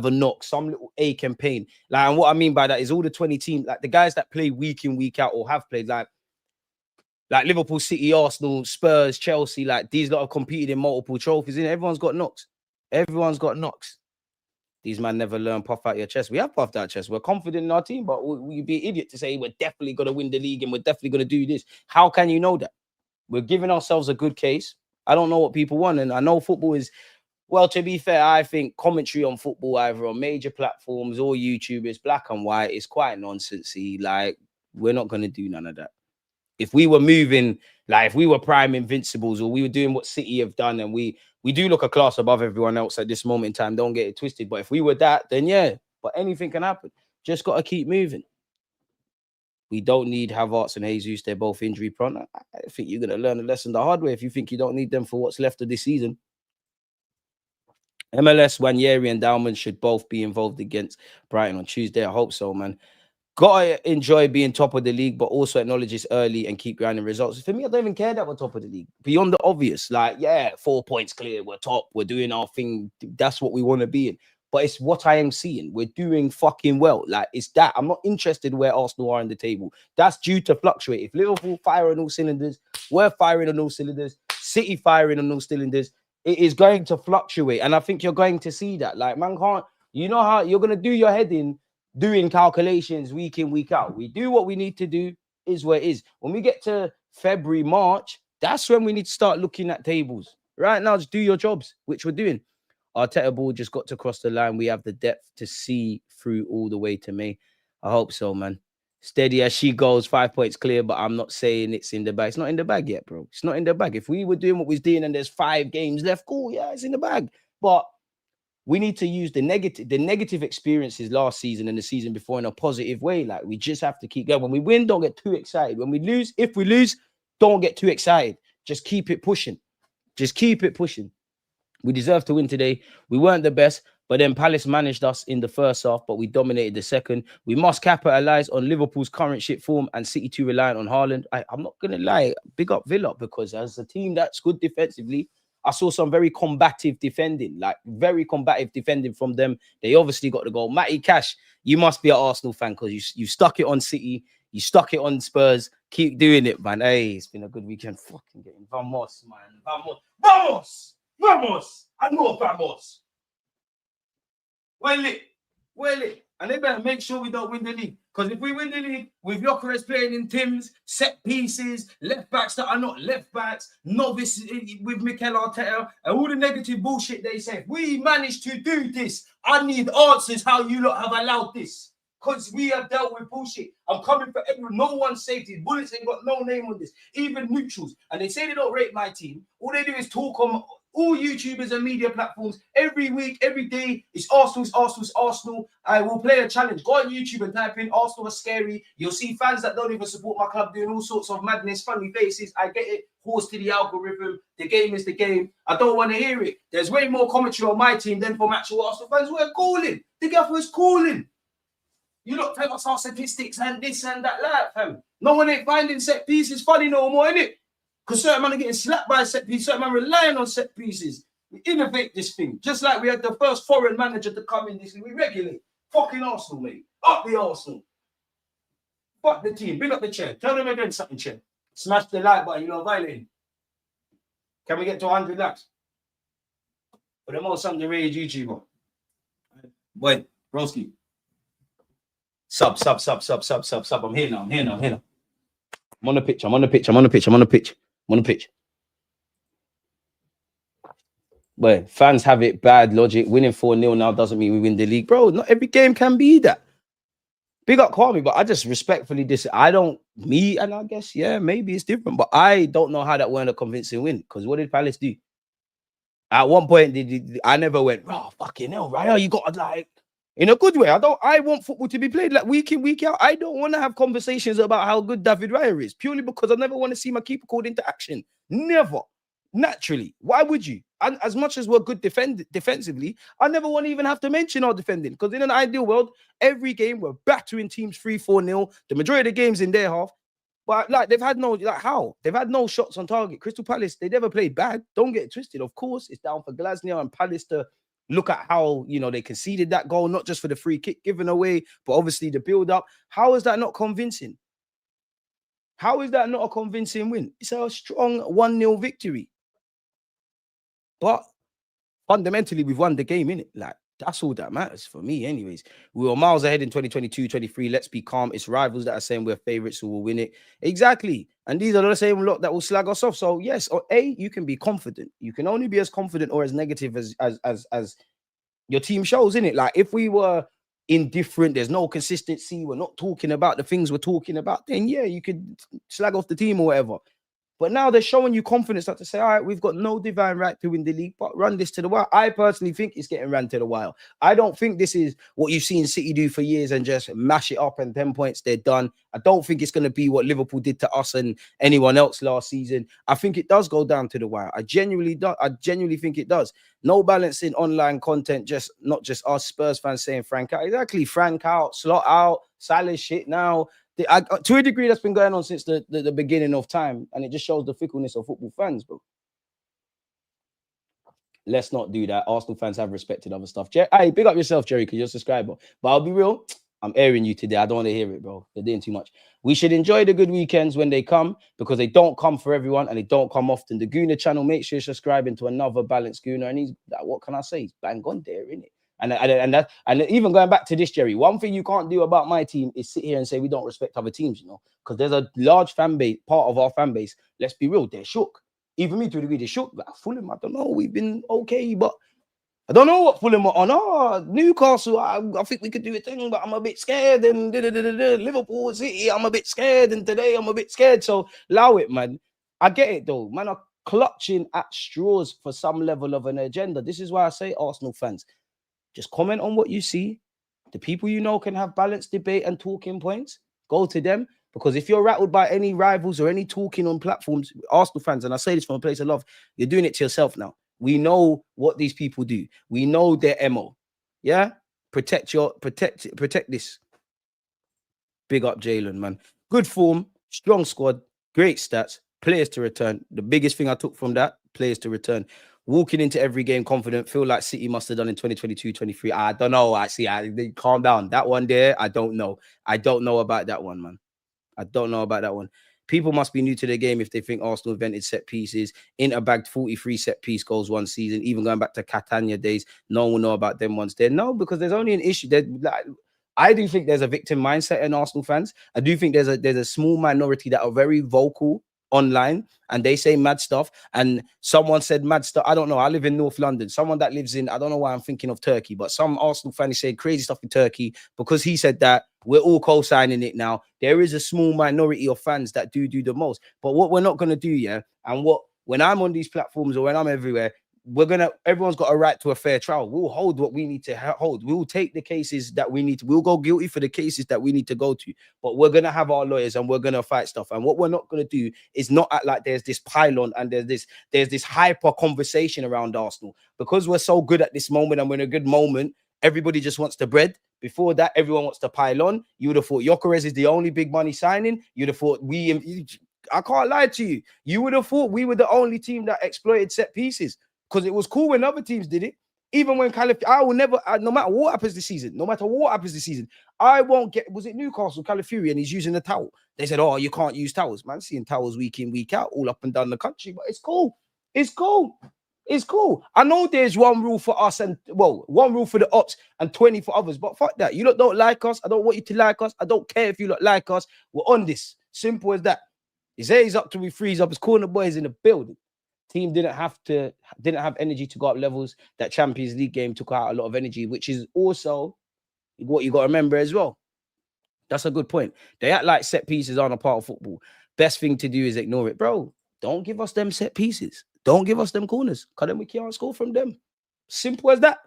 a knock, some little ache and pain. Like, and what I mean by that is all the 20 teams, like the guys that play week in, week out or have played, like Liverpool, City, Arsenal, Spurs, Chelsea, like these lot have competed in multiple trophies. Everyone's got knocks. Everyone's got knocks. These man never learn puff out your chest. We have puffed our chest. We're confident in our team, but we'd be an idiot to say we're definitely going to win the league and we're definitely going to do this. How can you know that? We're giving ourselves a good case. I don't know what people want. And I know football is, well, to be fair, I think commentary on football, either on major platforms or YouTube, is black and white. It's quite nonsensey. Like, we're not going to do none of that. If we were moving, like if we were prime invincibles or we were doing what City have done, and we do look a class above everyone else at this moment in time, don't get it twisted. But if we were that, then yeah, but anything can happen. Just got to keep moving. We don't need Havertz and Jesus. They're both injury prone. I think you're going to learn a lesson the hard way if you think you don't need them for what's left of this season. MLS, Wanyeri and Dowman should both be involved against Brighton on Tuesday. I hope so, man. Gotta enjoy being top of the league, but also acknowledge this early and keep grinding results. For me, I don't even care that we're top of the league. Beyond the obvious, like, yeah, 4 points clear, we're top, we're doing our thing. That's what we want to be in. But it's what I am seeing. We're doing fucking well. Like, it's that. I'm not interested where Arsenal are in the table. That's due to fluctuate. If Liverpool fire on all cylinders, we're firing on all cylinders, City firing on all cylinders, it is going to fluctuate. And I think you're going to see that. Like, man can't, you know how you're going to do your head in doing calculations week in, week out. We do what we need to do, is what it is. When we get to February, March, that's when we need to start looking at tables. Right now, just do your jobs, which we're doing. Arteta ball just got to cross the line. We have the depth to see through all the way to May. I hope so, man. Steady as she goes, 5 points clear, but I'm not saying it's in the bag. It's not in the bag yet, bro. It's not in the bag. If we were doing what we're doing and there's 5 games left, cool, yeah, it's in the bag. But we need to use the negative experiences last season and the season before in a positive way. Like, we just have to keep going. When we win, don't get too excited. When we lose, if we lose, don't get too excited. Just keep it pushing. Just keep it pushing. We deserve to win today. We weren't the best, but then Palace managed us in the first half, but we dominated the second. We must capitalize on Liverpool's current shit form and City too reliant on Haaland. I'm not going to lie, big up Villa, because as a team that's good defensively, I saw some very combative defending, from them. They obviously got the goal. Matty Cash, you must be an Arsenal fan because you stuck it on City. You stuck it on Spurs. Keep doing it, man. Hey, it's been a good weekend. Fucking getting Vamos, man. Vamos. Vamos! Vamos! I know Vamos. Well it. And they better make sure we don't win the league. Because if we win the league with Gyökeres playing in Tims, set pieces, left backs that are not left backs, novice with Mikel Arteta, and all the negative bullshit they say, we managed to do this. I need answers how you lot have allowed this. Because we have dealt with bullshit. I'm coming for everyone. No one's safety. Bullets ain't got no name on this. Even neutrals. And they say they don't rate my team. All they do is talk on all YouTubers and media platforms every week, every day. It's Arsenal. I will play a challenge. Go on YouTube and type in Arsenal are scary. You'll see fans that don't even support my club doing all sorts of madness, funny faces. I get it. Horse to the algorithm. The game is the game. I don't want to hear it. There's way more commentary on my team than from actual Arsenal fans. We're calling. The gaffer is calling. You look tell us our statistics and this and that, fam. No one ain't finding set pieces funny no more, innit? Because certain men are getting slapped by set pieces, certain men relying on set pieces. We innovate this thing. Just like we had the first foreign manager to come in this league. We regulate. Fucking Arsenal, mate. Up the Arsenal. Fuck the team. Bring up the chair. Tell them again something, chair. Smash the like button, you know, violating. Can we get to 100 likes? For the most underrated YouTuber. Boy, Broski. Sub. I'm here now. I'm on the pitch. But fans have it bad logic. Winning 4-0 now doesn't mean we win the league. Bro, not every game can be that. Big up Kwame, but I just respectfully and I guess, yeah, maybe it's different, but I don't know how that weren't a convincing win. Because what did Palace do? At one point, I never went, oh, fucking hell, Raya, you got to like, in a good way. I want football to be played like week in, week out. I don't want to have conversations about how good David Raya is, purely because I never want to see my keeper called into action. Never. Naturally. Why would you? And as much as we're good defensively, I never want to even have to mention our defending. Because in an ideal world, every game we're battering teams 3-4-0. The majority of the games in their half. But like they've had no shots on target. Crystal Palace, they never played bad. Don't get it twisted. Of course, it's down for Glasner and Palace to look at how, you know, they conceded that goal, not just for the free kick given away, but obviously the build-up. How is that not convincing? How is that not a convincing win? It's a strong 1-0 victory. But fundamentally, we've won the game, innit? Like, that's all that matters for me, anyways. We were miles ahead in 2022, 23. Let's be calm. It's rivals that are saying we're favorites who will win it. Exactly. And these are the same lot that will slag us off. So, yes, you can be confident. You can only be as confident or as negative as your team shows, innit? Like, if we were indifferent, there's no consistency, we're not talking about the things we're talking about, then, yeah, you could slag off the team or whatever. But now they're showing you confidence that to say, all right, we've got no divine right to win the league, but run this to the wire. I personally think it's getting ran to the wire. I don't think this is what you've seen City do for years and just mash it up and 10 points, they're done. I don't think it's going to be what Liverpool did to us and anyone else last season. I think it does go down to the wire. I genuinely think it does. No balance in online content, not just us Spurs fans saying Frank out. Exactly, Frank out, slot out, Salah shit now. To a degree, that's been going on since the beginning of time, and it just shows the fickleness of football fans, bro. Let's not do that. Arsenal fans have respected other stuff. Hey, big up yourself, Jerry, because you're a subscriber. But I'll be real, I'm airing you today. I don't want to hear it, bro. They're doing too much. We should enjoy the good weekends when they come, because they don't come for everyone and they don't come often. The Gooner channel, make sure you're subscribing to another balanced Gooner, and he's like, what can I say? He's bang on there, innit? And even going back to this, Jerry, one thing you can't do about my team is sit here and say we don't respect other teams, you know, because there's a large fan base, part of our fan base. Let's be real, they're shook. Even me to a degree, they're shook. Like, Fulham, I don't know. We've been okay, but I don't know what Fulham are on. Oh, Newcastle, I think we could do a thing, but I'm a bit scared. And Liverpool, City, I'm a bit scared. And today I'm a bit scared. So allow it, man. I get it, though. Man are clutching at straws for some level of an agenda. This is why I say, Arsenal fans, just comment on what you see. The people you know can have balanced debate and talking points. Go to them. Because if you're rattled by any rivals or any talking on platforms, Arsenal fans, and I say this from a place of love, you're doing it to yourself now. We know what these people do. We know their MO. Yeah? Protect this. Big up Jalen, man. Good form, strong squad, great stats, players to return. The biggest thing I took from that, players to return. Walking into every game confident, feel like City must have done in 2022-23. I don't know. Calm down. That one there, I don't know. I don't know about that one, man. I don't know about that one. People must be new to the game if they think Arsenal invented set pieces. Inter bagged 43 set piece goals one season. Even going back to Catania days, no one will know about them ones there. No, because there's only an issue. I do think there's a victim mindset in Arsenal fans. I do think there's a small minority that are very vocal online and they say mad stuff, and someone said mad stuff. I don't know. I live in North London. Someone that lives in, I don't know why I'm thinking of Turkey, but some Arsenal fan is saying crazy stuff in Turkey because he said that. We're all co-signing it now. There is a small minority of fans that do the most. But what we're not going to do, yeah, and when I'm on these platforms or when I'm everywhere, everyone's got a right to a fair trial. We'll hold what we need to hold. We'll take the cases that we need to. We'll go guilty for the cases that we need to go to. But we're going to have our lawyers and we're going to fight stuff. And what we're not going to do is not act like there's this pylon and there's this hyper conversation around Arsenal. Because we're so good at this moment and we're in a good moment, everybody just wants the bread. Before that, everyone wants to pile on. You would have thought Gyökeres is the only big money signing. You'd have thought I can't lie to you. You would have thought we were the only team that exploited set pieces because it was cool when other teams did it. Even when Calafiori, I will never, no matter what happens this season, I won't get, was it Newcastle, Calafiori, and he's using a towel. They said, oh, you can't use towels. Man, seeing towels week in, week out, all up and down the country, but it's cool. It's cool. It's cool. I know there's one rule for us and, well, one rule for the ops and 20 for others, but fuck that. You lot don't like us. I don't want you to like us. I don't care if you lot like us. We're on this. Simple as that. His he's up till we freeze up. His corner boys in the building. Team didn't have energy to go up levels. That Champions League game took out a lot of energy, which is also what you got to remember as well. That's a good point. They act like set pieces aren't a part of football. Best thing to do is ignore it. Bro, don't give us them set pieces. Don't give us them corners. Because then we can't score from them. Simple as that.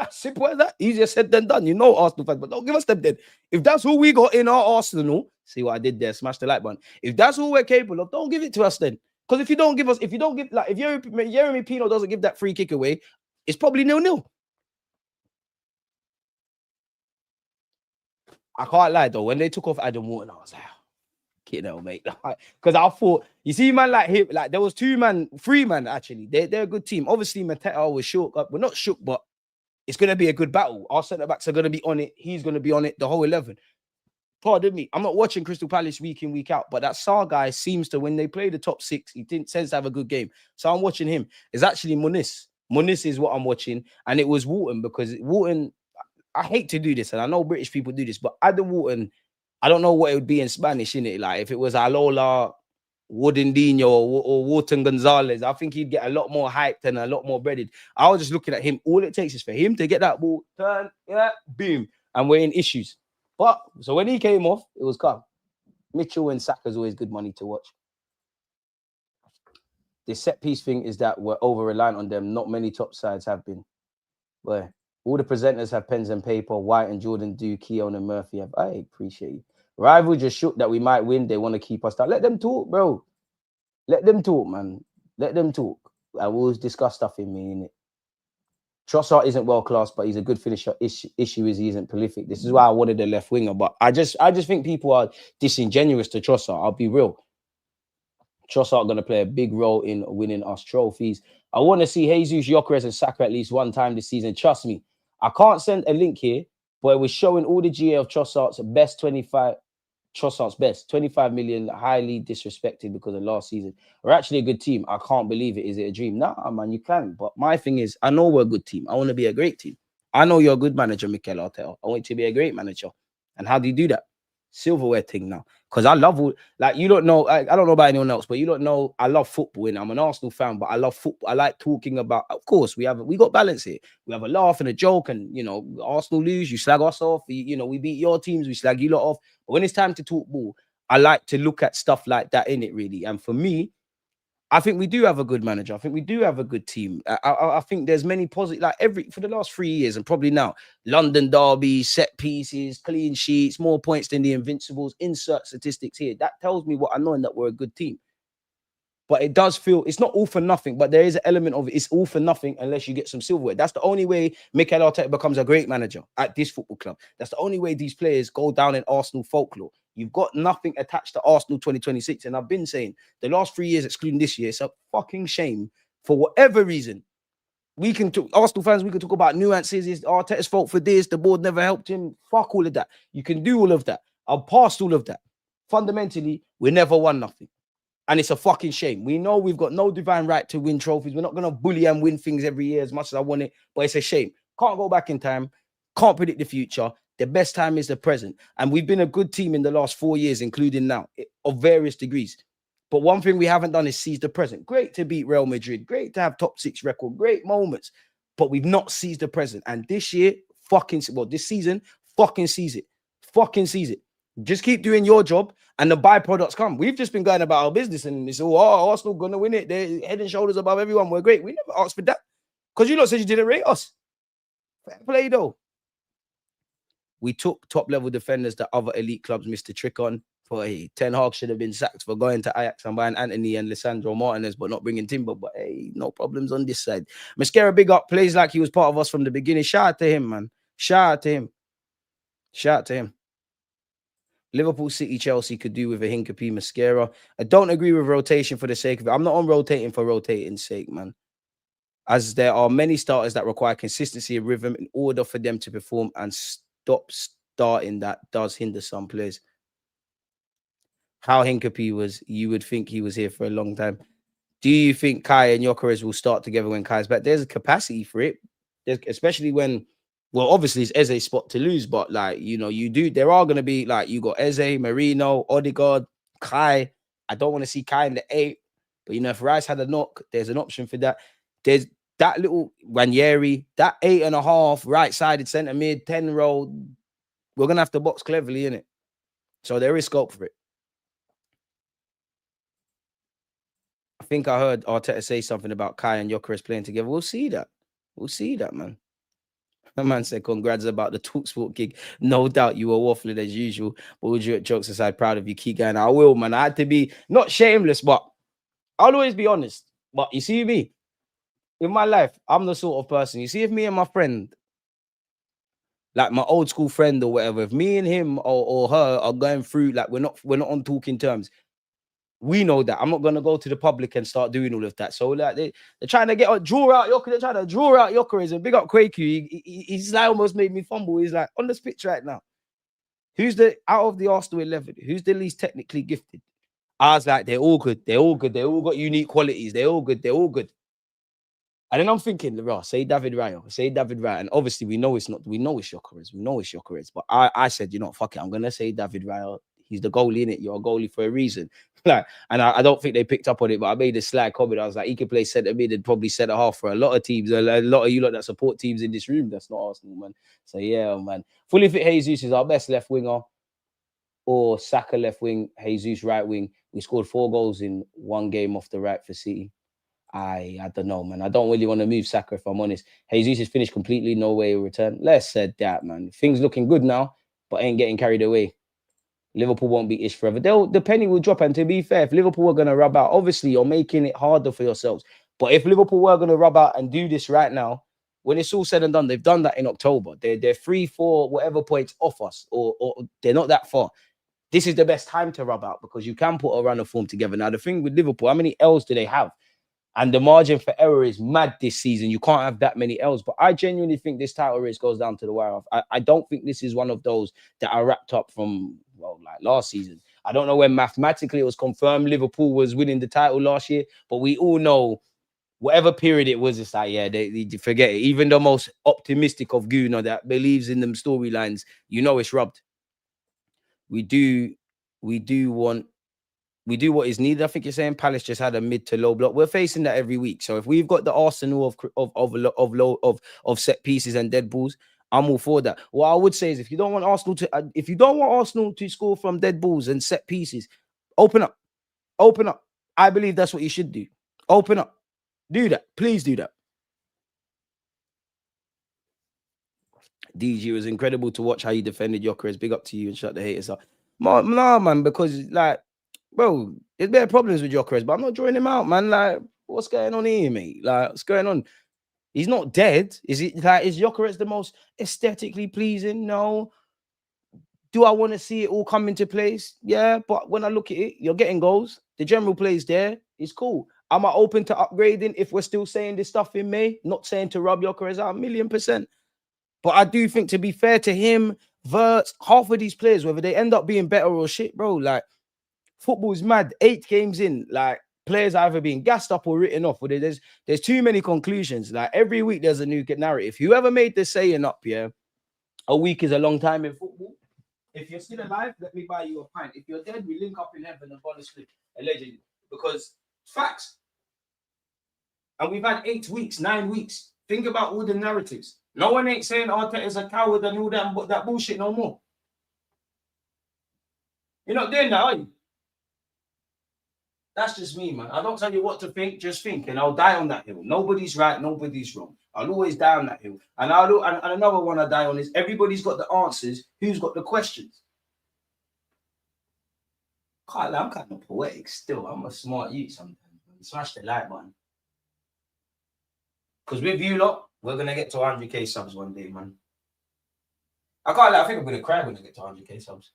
Simple as that. Easier said than done. You know Arsenal fans, but don't give us them then. If that's who we got in our Arsenal, see what I did there? Smash the like button. If that's who we're capable of, don't give it to us then. Because if Jeremy Pino doesn't give that free kick away, it's probably 0-0. I can't lie though. When they took off Adam Wharton, I was like, mate. Because I thought, you see, man, like him, like there was three man actually. They're a good team. Obviously, Mateta was shook up. We're not shook, but it's gonna be a good battle. Our centre backs are gonna be on it. He's gonna be on it. The whole 11. Pardon me. I'm not watching Crystal Palace week in, week out, but that Sarr guy seems to, when they play the top six, he tends to have a good game. So I'm watching him. It's actually Muniz. Muniz is what I'm watching, and it was Wharton because Wharton. I hate to do this, and I know British people do this, but Adam Wharton. I don't know what it would be in Spanish, innit? Like if it was Alola, Woodendino, or Wharton Gonzalez, I think he'd get a lot more hyped and a lot more breaded. I was just looking at him. All it takes is for him to get that ball, turn, yeah, boom, and we're in issues. But so when he came off, it was calm. Mitchell and Saka's always good money to watch. The set piece thing is that we're over reliant on them. Not many top sides have been. But all the presenters have pens and paper. White and Jordan do. Keown and Murphy have. I appreciate you. Rival just shook that we might win. They want to keep us down. Let them talk, bro. Let them talk, man. Let them talk. I will always discuss stuff in me, innit? Trossard isn't world class, but he's a good finisher. Issue is he isn't prolific. This is why I wanted a left winger, but I just think people are disingenuous to Trossard. I'll be real. Trossard going to play a big role in winning us trophies. I want to see Jesus, Gyökeres, and Saka at least one time this season. Trust me, I can't send a link here, but it was showing all the GA of Trossard's best 25 million, highly disrespected because of last season. We're actually a good team. I can't believe it. Is it a dream? Nah, man, you can. But my thing is, I know we're a good team. I want to be a great team. I know you're a good manager, Mikel Arteta. I want you to be a great manager. And how do you do that? Silverware thing now. Because I love, like, you don't know, I don't know about anyone else, but you don't know, I love football. And I'm an Arsenal fan, but I love football. I like talking about, of course, we got balance here. We have a laugh and a joke, and, you know, Arsenal lose, you slag us off. We beat your teams, we slag you lot off. But when it's time to talk ball, I like to look at stuff like that in it, really. And for me, I think we do have a good manager. I think we do have a good team. I think there's many positive, like for the last 3 years and probably now, London derby, set pieces, clean sheets, more points than the Invincibles. Insert statistics here. That tells me what I know and that we're a good team. But it does feel, it's not all for nothing, but there is an element of it's all for nothing unless you get some silverware. That's the only way Mikel Arteta becomes a great manager at this football club. That's the only way these players go down in Arsenal folklore. You've got nothing attached to Arsenal 2026. And I've been saying the last 3 years, excluding this year, it's a fucking shame for whatever reason. Arsenal fans, we can talk about nuances. It's Arteta's fault for this. The board never helped him. Fuck all of that. You can do all of that. I'll pass all of that. Fundamentally, we never won nothing. And it's a fucking shame. We know we've got no divine right to win trophies. We're not going to bully and win things every year as much as I want it. But it's a shame. Can't go back in time. Can't predict the future. The best time is the present. And we've been a good team in the last 4 years, including now, of various degrees. But one thing we haven't done is seize the present. Great to beat Real Madrid. Great to have top 6 record. Great moments. But we've not seized the present. And this year, this season, fucking seize it. Fucking seize it. Just keep doing your job and the byproducts come. We've just been going about our business and it's all, Arsenal going to win it. They're head and shoulders above everyone. We're great. We never asked for that because you lot said you didn't rate us. Fair play though. We took top-level defenders that other elite clubs missed the trick on. For Ten Hag should have been sacked for going to Ajax and buying Anthony and Lisandro Martinez, but not bringing Timber. But hey, no problems on this side. Mascara big up, plays like he was part of us from the beginning. Shout out to him, man. Shout out to him. Shout out to him. Liverpool, City, Chelsea could do with a Hincapie Mascara. I don't agree with rotation for the sake of it. I'm not on rotating for rotating's sake, man. As there are many starters that require consistency and rhythm in order for them to perform, and stop starting that does hinder some players. How Hincapie was, you would think he was here for a long time. Do you think Kai and Gyökeres will start together when Kai's back? There's a capacity for it, especially when, well, obviously it's Eze's spot to lose, but like, you know, there are going to be like, you got Eze, Marino, Odegaard, Kai. I don't want to see Kai in the 8, but you know, if Rice had a knock, there's an option for that. There's that little Ranieri, that 8.5 right-sided centre mid, 10 row. We're going to have to box cleverly in it. So there is scope for it. I think I heard Arteta say something about Kai and Gyökeres playing together. We'll see that. We'll see that, man. The man said, congrats about the TalkSport gig. No doubt you were waffling as usual. But would you, jokes aside, proud of you. Keep going. I will, man. I had to be not shameless, but I'll always be honest. But you see me, in my life, I'm the sort of person. You see, if me and my friend, like my old school friend or whatever, if me and him or her are going through, like we're not on talking terms, we know that. I'm not gonna go to the public and start doing all of that. So like they're trying to draw out Gyökeres. They're trying to draw out Gyökeres and big up Quaku. He's like almost made me fumble. He's like on the pitch right now. Who's the out of the Arsenal 11? Who's the least technically gifted? I was like, they're all good. They're all good. They all got unique qualities. They're all good. They're all good. And then I'm thinking, say David Raya, say David Raya. And obviously we know it's not. We know it's Gyökeres. We know it's Gyökeres. But I said, you know, fuck it. I'm gonna say David Raya. He's the goalie in it. You're a goalie for a reason. Like, and I don't think they picked up on it, but I made a slight comment. I was like, he could play centre mid and probably centre half for a lot of teams. A lot of you lot that support teams in this room. That's not Arsenal, man. So yeah, man. Fully fit Jesus is our best left winger, or Saka left wing, Jesus right wing. We scored 4 goals in one game off the right for City. I don't know, man. I don't really want to move Saka, if I'm honest. Jesus is finished completely. No way he'll return. Less said that, man. Things looking good now, but ain't getting carried away. Liverpool won't be ish forever. The penny will drop. And to be fair, if Liverpool were going to rub out, obviously you're making it harder for yourselves. But if Liverpool were going to rub out and do this right now, when it's all said and done, they've done that in October. They're 3-4 whatever points off us, or they're not that far. This is the best time to rub out because you can put a run of form together. Now, the thing with Liverpool, how many L's do they have? And the margin for error is mad this season. You can't have that many L's. But I genuinely think this title race goes down to the wire. I don't think this is one of those that are wrapped up from, well, like last season. I don't know when mathematically it was confirmed Liverpool was winning the title last year. But we all know whatever period it was, it's like, yeah, they forget it. Even the most optimistic of Gooner that believes in them storylines, you know it's rubbed. We do what is needed. I think you're saying Palace just had a mid to low block. We're facing that every week. So if we've got the arsenal of set pieces and dead balls, I'm all for that. What I would say is if you don't want Arsenal to score from dead balls and set pieces, open up. I believe that's what you should do. Open up. Do that. Please do that. DG, it was incredible to watch how you defended Gyökeres. Big up to you and shut the haters up. Nah, man, because like, bro, there's better problems with Gyökeres, but I'm not drawing him out, man. Like, what's going on here, mate? Like, what's going on? He's not dead. Is Gyökeres the most aesthetically pleasing? No. Do I want to see it all come into place? Yeah, but when I look at it, you're getting goals. The general plays there. It's cool. Am I open to upgrading if we're still saying this stuff in May? Not saying to rub Gyökeres out 1,000,000%. But I do think, to be fair to him, Verts, half of these players, whether they end up being better or shit, bro, like, football's mad. 8 games in, like, players are either being gassed up or written off. There's too many conclusions. Like, every week there's a new narrative. Whoever made this saying up, yeah, a week is a long time in football. If you're still alive, let me buy you a pint. If you're dead, we link up in heaven and go to sleep, allegedly. Because facts. And we've had 8 weeks, 9 weeks. Think about all the narratives. No one ain't saying Arteta's a coward and all that bullshit no more. You're not doing that, are you? That's just me, man. I don't tell you what to think, just think, and I'll die on that hill. Nobody's right, nobody's wrong. I'll always die on that hill. And another one I die on is everybody's got the answers. Who's got the questions? I'm kind of poetic still. I'm a smart youth sometimes. Smash the like button. Because with you lot, we're going to get to 100k subs one day, man. I can't. I think I'm gonna cry when I get to 100k subs,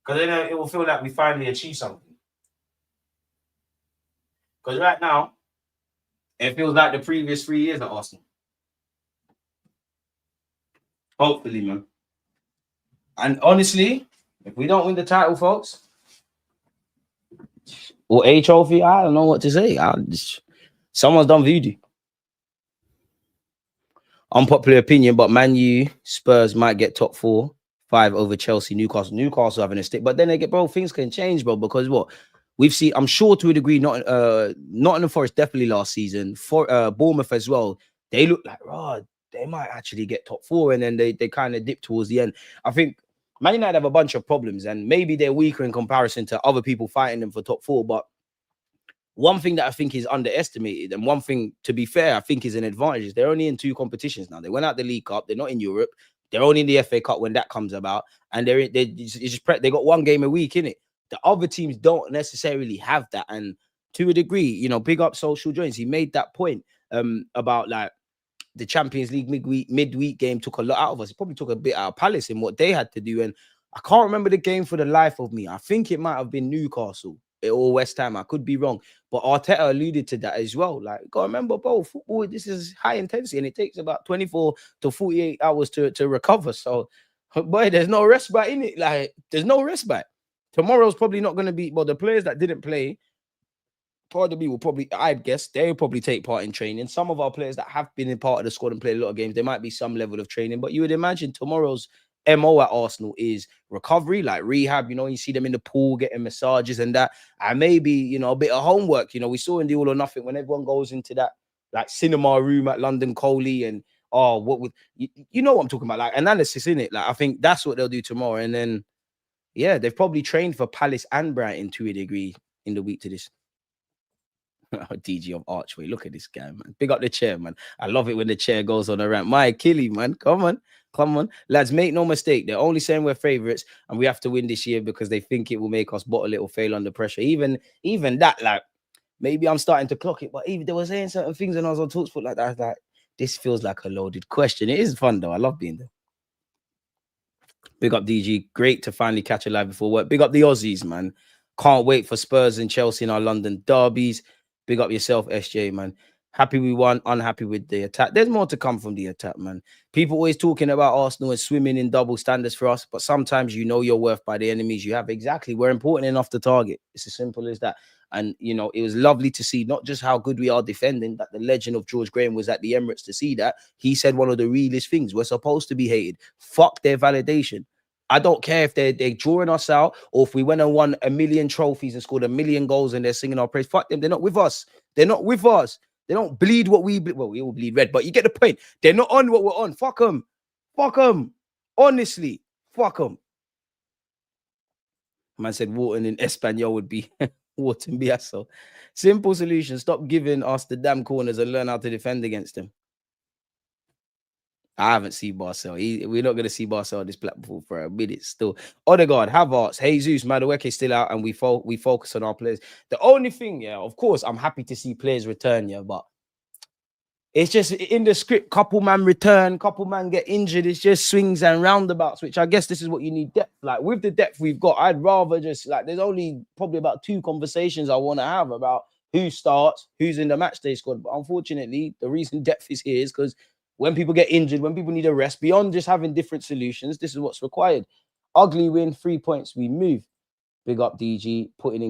because then it will feel like we finally achieved something. Because right now, it feels like the previous 3 years at Arsenal. Hopefully, man. And honestly, if we don't win the title, folks, or a trophy, I don't know what to say. Someone's done voodoo. Unpopular opinion, but Man U, Spurs might get top 4-5 over Chelsea, Newcastle. Newcastle having a stick, but then they get, bro, things can change, bro, because what we've seen, I'm sure to a degree, not in the Forest definitely last season, for Bournemouth as well. They look like, they might actually get top 4, and then they kind of dip towards the end. I think Man United have a bunch of problems, and maybe they're weaker in comparison to other people fighting them for top 4, but one thing that I think is underestimated, and one thing, to be fair, I think is an advantage, is they're only in 2 competitions now. They went out the League Cup. They're not in Europe. They're only in the FA Cup when that comes about. And they got 1 game a week, in it. The other teams don't necessarily have that. And to a degree, big up Social Joints. He made that point about like the Champions League midweek game took a lot out of us. It probably took a bit out of Palace in what they had to do. And I can't remember the game for the life of me. I think it might have been Newcastle or West Ham. I could be wrong. But Arteta alluded to that as well. Like, gotta remember, bro, football, this is high intensity, and it takes about 24 to 48 hours to recover. So, boy, there's no respite in it. Like, there's no respite. Tomorrow's probably not going to be, well, the players that didn't play, part of me will probably, I'd guess, they'll probably take part in training. Some of our players that have been in part of the squad and played a lot of games, there might be some level of training, but you would imagine tomorrow's MO at Arsenal is recovery, like rehab. You see them in the pool getting massages and that, and maybe a bit of homework. We saw in the All or Nothing when everyone goes into that like cinema room at London Coley, and what would you know what I'm talking about, like analysis in it. Like, I think that's what they'll do tomorrow, and then they've probably trained for Palace and Brighton to a degree in the week to this. DG of Archway. Look at this guy, man. Big up the chair, man. I love it when the chair goes on a rant. My Achilles, man. Come on. Lads, make no mistake. They're only saying we're favorites and we have to win this year because they think it will make us bottle it or fail under pressure. Even that, like, maybe I'm starting to clock it, but even they were saying certain things when I was on Talksport like that. I was like, this feels like a loaded question. It is fun, though. I love being there. Big up DG. Great to finally catch a live before work. Big up the Aussies, man. Can't wait for Spurs and Chelsea in our London derbies. Big up yourself, SJ, man. Happy we won, unhappy with the attack. There's more to come from the attack, man. People always talking about Arsenal and swimming in double standards for us, but sometimes you know your worth by the enemies you have. Exactly. We're important enough to target. It's as simple as that. And, it was lovely to see not just how good we are defending, that the legend of George Graham was at the Emirates to see that. He said one of the realest things. We're supposed to be hated. Fuck their validation. I don't care if they're drawing us out or if we went and won 1 million trophies and scored 1 million goals and they're singing our praise. Fuck them. They're not with us. They're not with us. They don't bleed what we bleed. Well, we all bleed red, but you get the point. They're not on what we're on. Fuck them. Fuck them. Honestly, fuck them. Man said Wharton in Espanol would be Wharton Biaso. Simple solution. Stop giving us the damn corners and learn how to defend against them. I haven't seen Barcel. We're not going to see Barcel on this platform for a minute still. Odegaard, Havertz, Jesus, Madueke still out, and we focus on our players. The only thing, of course, I'm happy to see players return, but it's just in the script, couple man return, couple man get injured. It's just swings and roundabouts, which I guess this is what you need depth. Like, with the depth we've got, I'd rather just, like, there's only probably about 2 conversations I want to have about who starts, who's in the matchday squad. But unfortunately, the reason depth is here is because when people get injured, when people need a rest, beyond just having different solutions, this is what's required. Ugly win, 3 points, we move. Big up DG, putting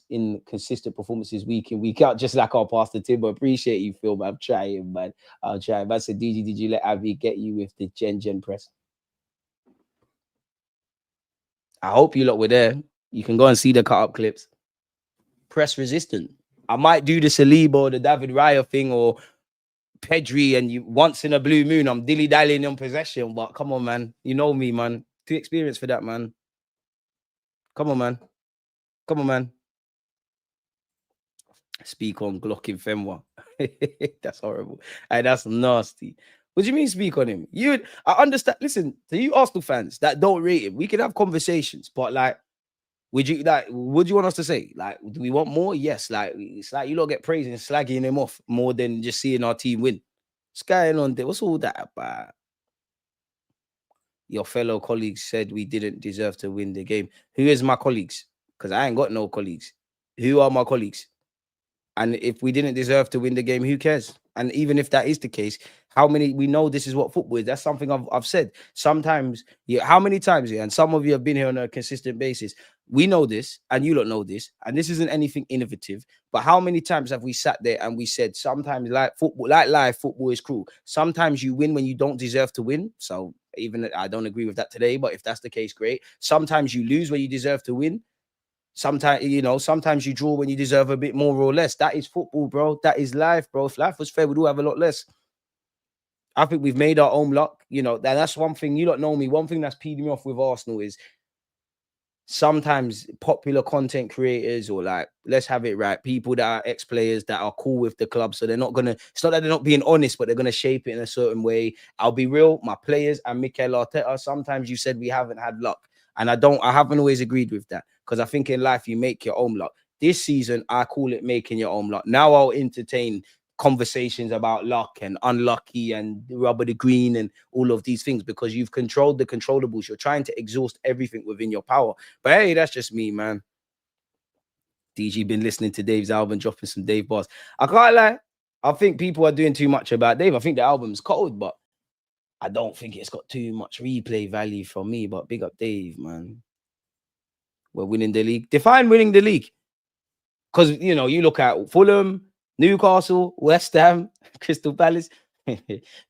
in consistent performances week in, week out, just like our Pastor Timber. Appreciate you, Phil, man. I'm trying, man. I'll try. I said, DG, did you let Abby get you with the Gen press? I hope you lot were there. You can go and see the cut-up clips. Press resistant. I might do the Saliba or the David Raya thing or Pedri, and you once in a blue moon, I'm dilly-dallying in possession. But come on, man. You know me, man. Too experienced for that, man. Come on, man. Come on, man. Speak on Glockin Femwa. That's horrible. And that's nasty. What do you mean speak on him? I understand. Listen, to you Arsenal fans that don't rate him, we can have conversations, but like, what do you want us to say? Like, do we want more? Yes. Like, it's like you lot get praising and slagging him off more than just seeing our team win. What's going on there? What's all that about? your fellow colleagues said we didn't deserve to win the game. Who is my colleagues? Because I ain't got no colleagues. Who are my colleagues? And if we didn't deserve to win the game, who cares? And even if that is the case, how many, we know this is what football is. That's something I've said. Sometimes, yeah, how many times, yeah, and some of you have been here on a consistent basis. We know this, and you don't know this, and this isn't anything innovative. But how many times have we sat there and we said sometimes, like football, like life, football is cruel. Sometimes you win when you don't deserve to win. So even I don't agree with that today, but if that's the case, great. Sometimes you lose when you deserve to win. Sometimes, you know, sometimes you draw when you deserve a bit more or less. That is football, bro. That is life, bro. If life was fair, we'd all have a lot less. I think we've made our own luck. You know, that's one thing. You don't know me. One thing that's peed me off with Arsenal is sometimes popular content creators, or like, let's have it right, people that are ex-players that are cool with the club. So they're not gonna, it's not that they're not being honest, but they're gonna shape it in a certain way. I'll be real, my players and Mikel Arteta, sometimes you said we haven't had luck. And I haven't always agreed with that, because I think in life you make your own luck. This season, I call it making your own luck. Now I'll entertain conversations about luck and unlucky and rubber the green and all of these things, because you've controlled the controllables. You're trying to exhaust everything within your power. But hey, that's just me, man. DG been listening to Dave's album, dropping some Dave bars. I can't lie. I think people are doing too much about Dave. I think the album's cold, but I don't think it's got too much replay value for me. But big up Dave, man. We're winning the league. Define winning the league. Because, you know, you look at Fulham, Newcastle, West Ham, Crystal Palace.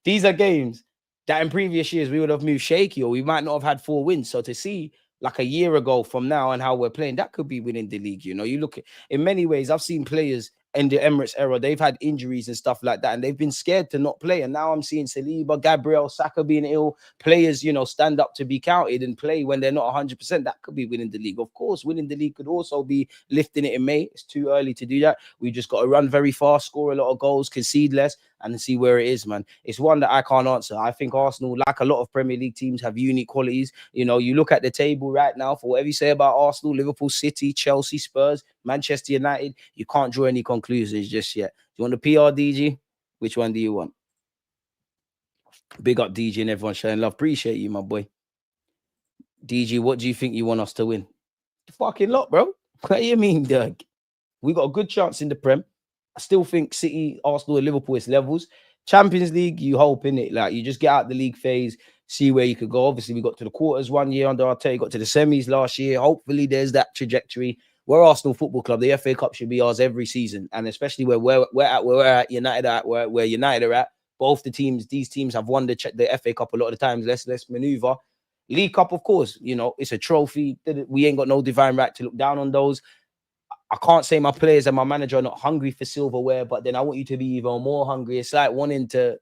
These are games that in previous years we would have moved shaky, or we might not have had 4 wins. So to see like a year ago from now and how we're playing, that could be winning the league. You know, you look at, in many ways, I've seen players in the Emirates era, they've had injuries and stuff like that, and they've been scared to not play. And now I'm seeing Saliba, Gabriel, Saka being ill. Players, you know, stand up to be counted and play when they're not 100%. That could be winning the league. Of course, winning the league could also be lifting it in May. It's too early to do that. We just got to run very fast, score a lot of goals, concede less, and see where it is, man. It's one that I can't answer. I think Arsenal, like a lot of Premier League teams, have unique qualities. You know, you look at the table right now, for whatever you say about Arsenal, Liverpool, City, Chelsea, Spurs, Manchester United, you can't draw any conclusions just yet. Do you want the PRDG? Which one do you want? Big up DG and everyone showing love. Appreciate you, my boy. DG, what do you think you want us to win? The fucking lot, bro. What do you mean, Doug? We got a good chance in the Prem. I still think City, Arsenal, and Liverpool is levels. Champions League, you hope in it. Like, you just get out the league phase, see where you could go. Obviously, we got to the quarters one year under Arteta, got to the semis last year. Hopefully, there's that trajectory. We're Arsenal Football Club. The FA Cup should be ours every season, and especially where we're at, United at, where United are at. Both these teams have won the FA Cup a lot of the times. Let's maneuver. League Cup, of course, you know, it's a trophy. We ain't got no divine right to look down on those. I can't say my players and my manager are not hungry for silverware, but then I want you to be even more hungry. It's like wanting to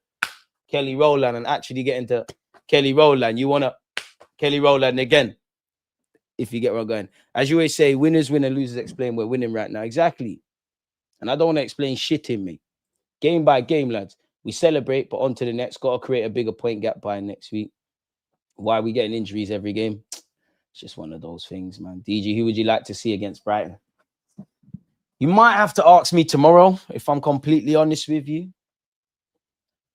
Kelly Rowland and actually getting to Kelly Rowland. You want to Kelly Rowland again, if you get where I'm going. As you always say, winners win and losers explain. We're winning right now. Exactly. And I don't want to explain shit in me. Game by game, lads. We celebrate, but on to the next. Got to create a bigger point gap by next week. Why are we getting injuries every game? It's just one of those things, man. DG, who would you like to see against Brighton? You might have to ask me tomorrow, if I'm completely honest with you.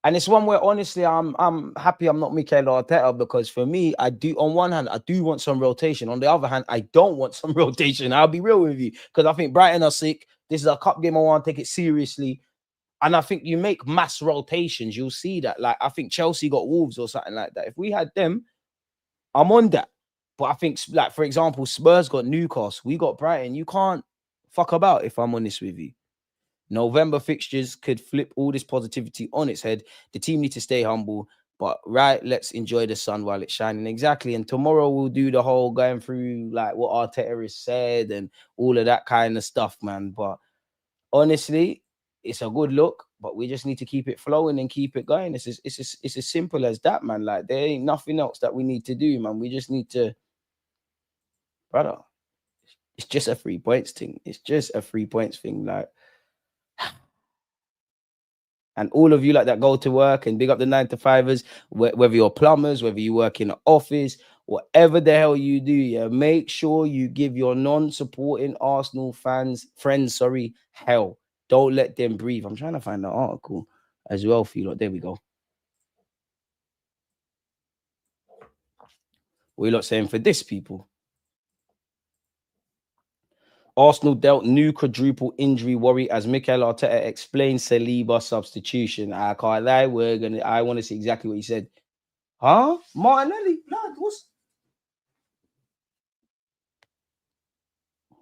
And it's one where honestly I'm happy I'm not Mikel Arteta, because for me, I do, on one hand, I do want some rotation. On the other hand, I don't want some rotation. I'll be real with you, because I think Brighton are sick. This is a cup game. I want to take it seriously. And I think you make mass rotations, you'll see that. Like, I think Chelsea got Wolves or something like that. If we had them, I'm on that. But I think, like, for example, Spurs got Newcastle. We got Brighton. You can't fuck about, if I'm honest with you. November fixtures could flip all this positivity on its head. The team need to stay humble, but right, let's enjoy the sun while it's shining. Exactly. And tomorrow we'll do the whole going through like what Arteta has said and all of that kind of stuff, man. But honestly, it's a good look, but we just need to keep it flowing and keep it going. It's as simple as that, man. Like, there ain't nothing else that we need to do, man. We just need to, brother, it's just a 3 points thing. It's just a 3 points thing. Like, and all of you like that go to work and big up the 9-to-5ers, whether you're plumbers, whether you work in an office, whatever the hell you do, yeah, make sure you give your non-supporting Arsenal friends, hell. Don't let them breathe. I'm trying to find the article as well for you. There we go. What are you lot saying for this, people? Arsenal dealt new quadruple injury worry as Mikel Arteta explains Saliba substitution. I can't lie, I want to see exactly what he said. Huh? Martinelli? Blood,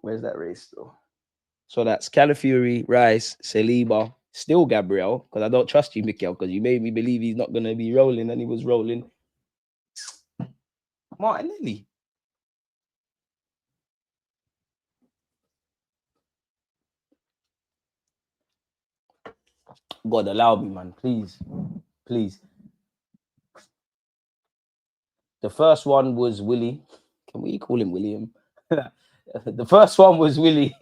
where's that race though? So that's Calafiori, Rice, Saliba, still Gabriel, because I don't trust you, Mikel, because you made me believe he's not going to be rolling, and he was rolling. Martinelli. God, allow me, man. Please. Please. The first one was Willie. Can we call him William? The first one was Willie.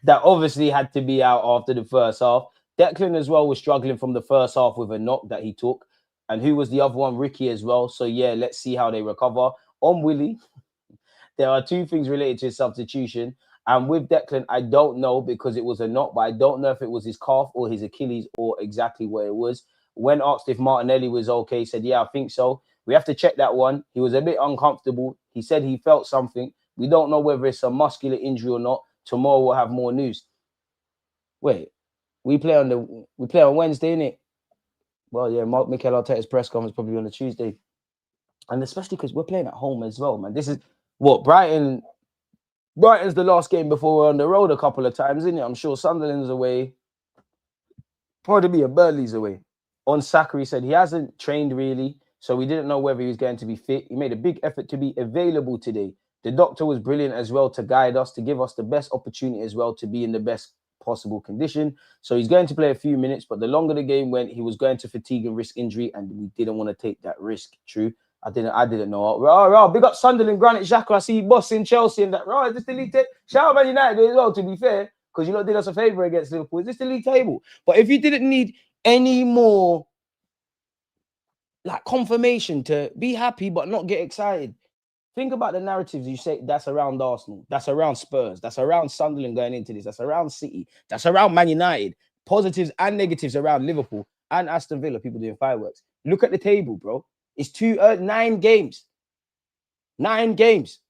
That obviously had to be out after the first half. Declan as well was struggling from the first half with a knock that he took. And who was the other one? Ricky as well. So, yeah, let's see how they recover. On Willie, there are two things related to his substitution. And with Declan, I don't know because it was a knock, but I don't know if it was his calf or his Achilles or exactly where it was. When asked if Martinelli was okay, he said, yeah, I think so. We have to check that one. He was a bit uncomfortable. He said he felt something. We don't know whether it's a muscular injury or not. Tomorrow we'll have more news. Wait, we play on Wednesday, innit? Well, yeah, Mikel Arteta's press conference probably on a Tuesday. And especially because we're playing at home as well, man. This is what Brighton's the last game before we're on the road a couple of times, isn't it? I'm sure Sunderland's away. Pardon me, and Burnley's away. On Saka, he said he hasn't trained really, so we didn't know whether he was going to be fit. He made a big effort to be available today. The doctor was brilliant as well to guide us, to give us the best opportunity as well to be in the best possible condition. So he's going to play a few minutes, but the longer the game went, he was going to fatigue and risk injury, and we didn't want to take that risk. True. I didn't know. Big up Sunderland, Granit Xhaka. I see boss in Chelsea and that. Right, just delete it. Shout out Man United as well, to be fair, because you lot did us a favour against Liverpool. Is this the league table? But if you didn't need any more like confirmation to be happy but not get excited, think about the narratives you say that's around Arsenal, that's around Spurs, that's around Sunderland going into this, that's around City, that's around Man United, positives and negatives around Liverpool and Aston Villa, people doing fireworks. Look at the table, bro. It's 9 games. 9 games.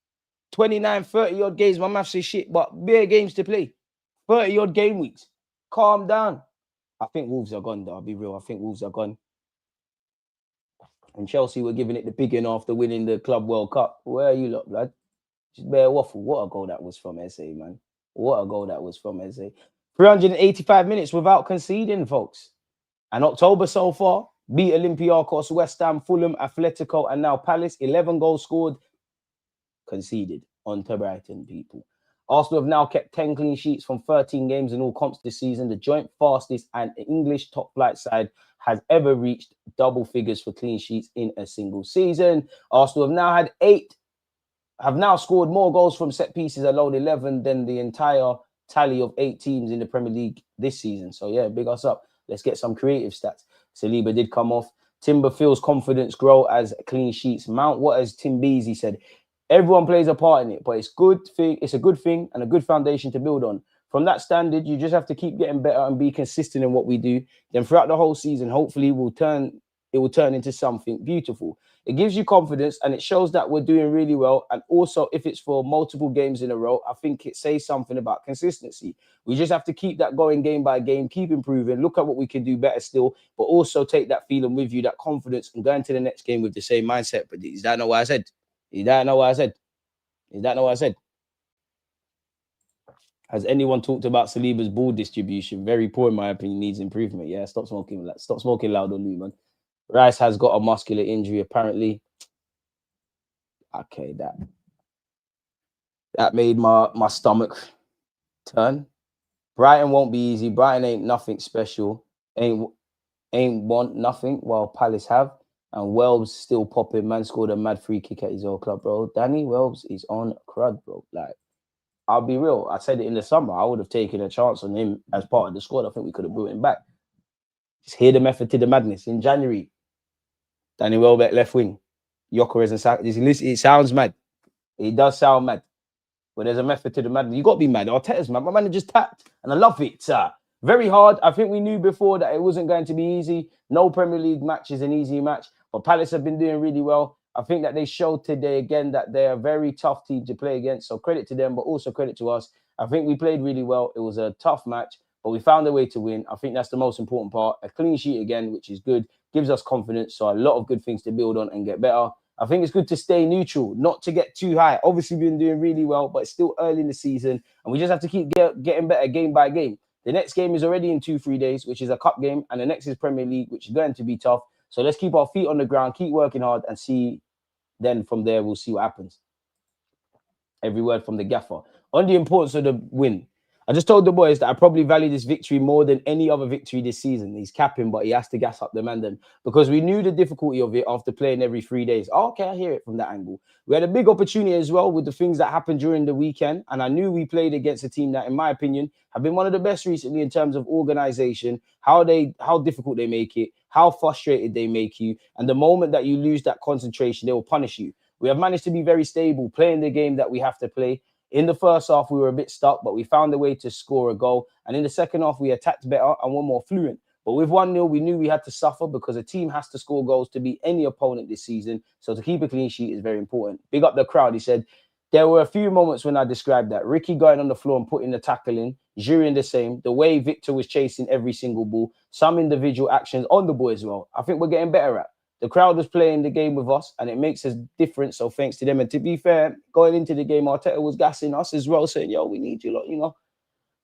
29, 30 odd games. My maths is shit, but bare games to play. 30 odd game weeks. Calm down. I think Wolves are gone, though. I'll be real. I think Wolves are gone. And Chelsea were giving it the big in after winning the Club World Cup. Where are you lot, blood? Just bare waffle. What a goal that was from SA, man. What a goal that was from SA. 385 minutes without conceding, folks. And October so far, beat Olympiacos, West Ham, Fulham, Atletico, and now Palace. 11 goals scored, conceded onto Brighton, people. Arsenal have now kept 10 clean sheets from 13 games in all comps this season. The joint fastest and English top flight side has ever reached double figures for clean sheets in a single season. Arsenal have now scored more goals from set pieces alone, 11, than the entire tally of 8 teams in the Premier League this season. So yeah, big us up. Let's get some creative stats. Saliba did come off. Timber feels confidence grow as clean sheets mount. What has Tim Beasy said? Everyone plays a part in it, but it's a good thing and a good foundation to build on. From that standard, you just have to keep getting better and be consistent in what we do. Then throughout the whole season, hopefully it will turn into something beautiful. It gives you confidence and it shows that we're doing really well. And also, if it's for multiple games in a row, I think it says something about consistency. We just have to keep that going game by game, keep improving, look at what we can do better still, but also take that feeling with you, that confidence, and go into the next game with the same mindset. But is that not what I said? Is that not what I said? Is that not what I said? Has anyone talked about Saliba's ball distribution? Very poor, in my opinion. Needs improvement. Yeah, stop smoking loud on me, man. Rice has got a muscular injury, apparently. Okay, that made my stomach turn. Brighton won't be easy. Brighton ain't nothing special. Ain't want nothing, while Palace have. And Welbs still popping. Man scored a mad free kick at his old club, bro. Danny Welbs is on crud, bro. Like, I'll be real. I said it in the summer. I would have taken a chance on him as part of the squad. I think we could have brought him back. Just hear the method to the madness. In January, Danny Welbeck left wing. Gyökeres and Saka. It sounds mad. It does sound mad. But there's a method to the madness. You got to be mad. Arteta's mad. My man just tapped. And I love it. Very hard. I think we knew before that it wasn't going to be easy. No Premier League match is an easy match. But Palace have been doing really well. I think that they showed today again that they're a very tough team to play against. So credit to them, but also credit to us. I think we played really well. It was a tough match, but we found a way to win. I think that's the most important part. A clean sheet again, which is good, gives us confidence. So a lot of good things to build on and get better. I think it's good to stay neutral, not to get too high. Obviously, we've been doing really well, but it's still early in the season, and we just have to keep getting better game by game. The next game is already in 2-3 days, which is a cup game, and the next is Premier League, which is going to be tough. So let's keep our feet on the ground, keep working hard, and see. Then from there, we'll see what happens. Every word from the gaffer. On the importance of the win, I just told the boys that I probably value this victory more than any other victory this season. He's capping, but he has to gas up the man then, because we knew the difficulty of it after playing every 3 days. Oh, okay, I hear it from that angle. We had a big opportunity as well with the things that happened during the weekend, and I knew we played against a team that, in my opinion, have been one of the best recently in terms of organization, how difficult they make it, how frustrated they make you, and the moment that you lose that concentration, they will punish you. We have managed to be very stable, playing the game that we have to play. In the first half, we were a bit stuck, but we found a way to score a goal. And in the second half, we attacked better and were more fluent. But with 1-0, we knew we had to suffer because a team has to score goals to beat any opponent this season. So to keep a clean sheet is very important. Big up the crowd. He said, there were a few moments when I described that. Ricky going on the floor and putting the tackle in, Julian the same, the way Victor was chasing every single ball, some individual actions on the ball as well. I think we're getting better at. The crowd was playing the game with us, and it makes us different. So thanks to them. And to be fair, going into the game, Arteta was gassing us as well, saying, yo, we need you lot, you know.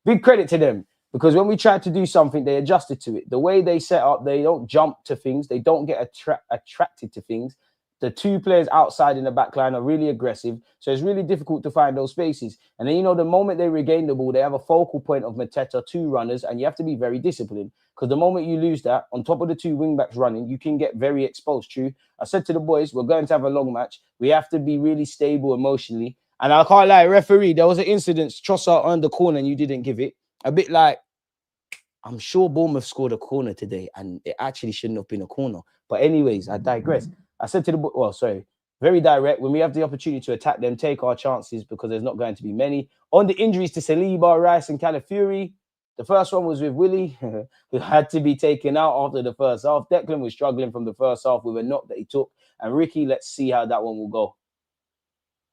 Big credit to them, because when we tried to do something, they adjusted to it. The way they set up, they don't jump to things. They don't get attracted to things. The two players outside in the back line are really aggressive. So it's really difficult to find those spaces. And then, you know, the moment they regain the ball, they have a focal point of Mateta, 2 runners, and you have to be very disciplined. Because the moment you lose that, on top of the 2 wing-backs running, you can get very exposed. True. I said to the boys, we're going to have a long match. We have to be really stable emotionally. And I can't lie, referee, there was an incident, Trossard on the corner, and you didn't give it. A bit like, I'm sure Bournemouth scored a corner today, and it actually shouldn't have been a corner. But anyways, I digress. I said to the very direct. When we have the opportunity to attack them, take our chances, because there's not going to be many. On the injuries to Saliba, Rice, and Calafiori, the first one was with Willie, who had to be taken out after the first half. Declan was struggling from the first half with a knock that he took. And Ricky, let's see how that one will go.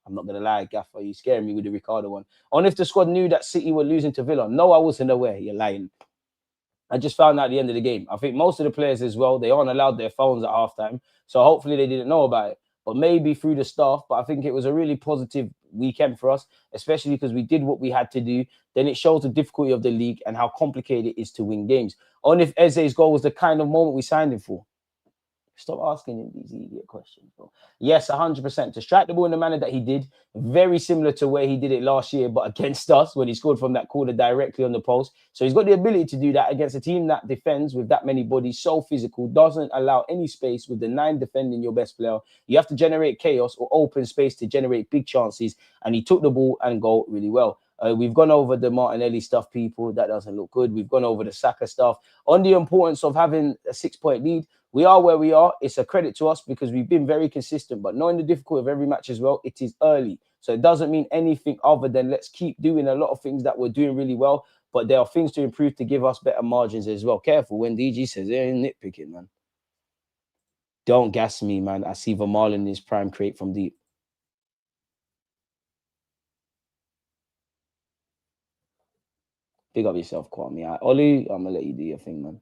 I'm not going to lie, Gaffer, you scaring me with the Ricardo one. On if the squad knew that City were losing to Villa. No, I wasn't aware. You're lying. I just found out at the end of the game. I think most of the players as well, they aren't allowed their phones at halftime. So hopefully they didn't know about it. But maybe through the staff. But I think it was a really positive weekend for us, especially because we did what we had to do. Then it shows the difficulty of the league and how complicated it is to win games. On if Eze's goal was the kind of moment we signed him for. Stop asking him these idiot questions, bro. Yes, 100%. To strike the ball in the manner that he did, very similar to where he did it last year, but against us when he scored from that corner directly on the post. So he's got the ability to do that against a team that defends with that many bodies, so physical, doesn't allow any space with the 9 defending your best player. You have to generate chaos or open space to generate big chances, and he took the ball and goal really well. We've gone over the Martinelli stuff, people. That doesn't look good. We've gone over the Saka stuff. On the importance of having a 6-point lead, we are where we are. It's a credit to us because we've been very consistent. But knowing the difficulty of every match as well, it is early. So it doesn't mean anything other than let's keep doing a lot of things that we're doing really well. But there are things to improve to give us better margins as well. Careful when DG says they're nitpicking, man. Don't gas me, man. I see Vermaelen in his prime create from deep. Big up yourself, Kwame. Ollie, I'm going to let you do your thing, man.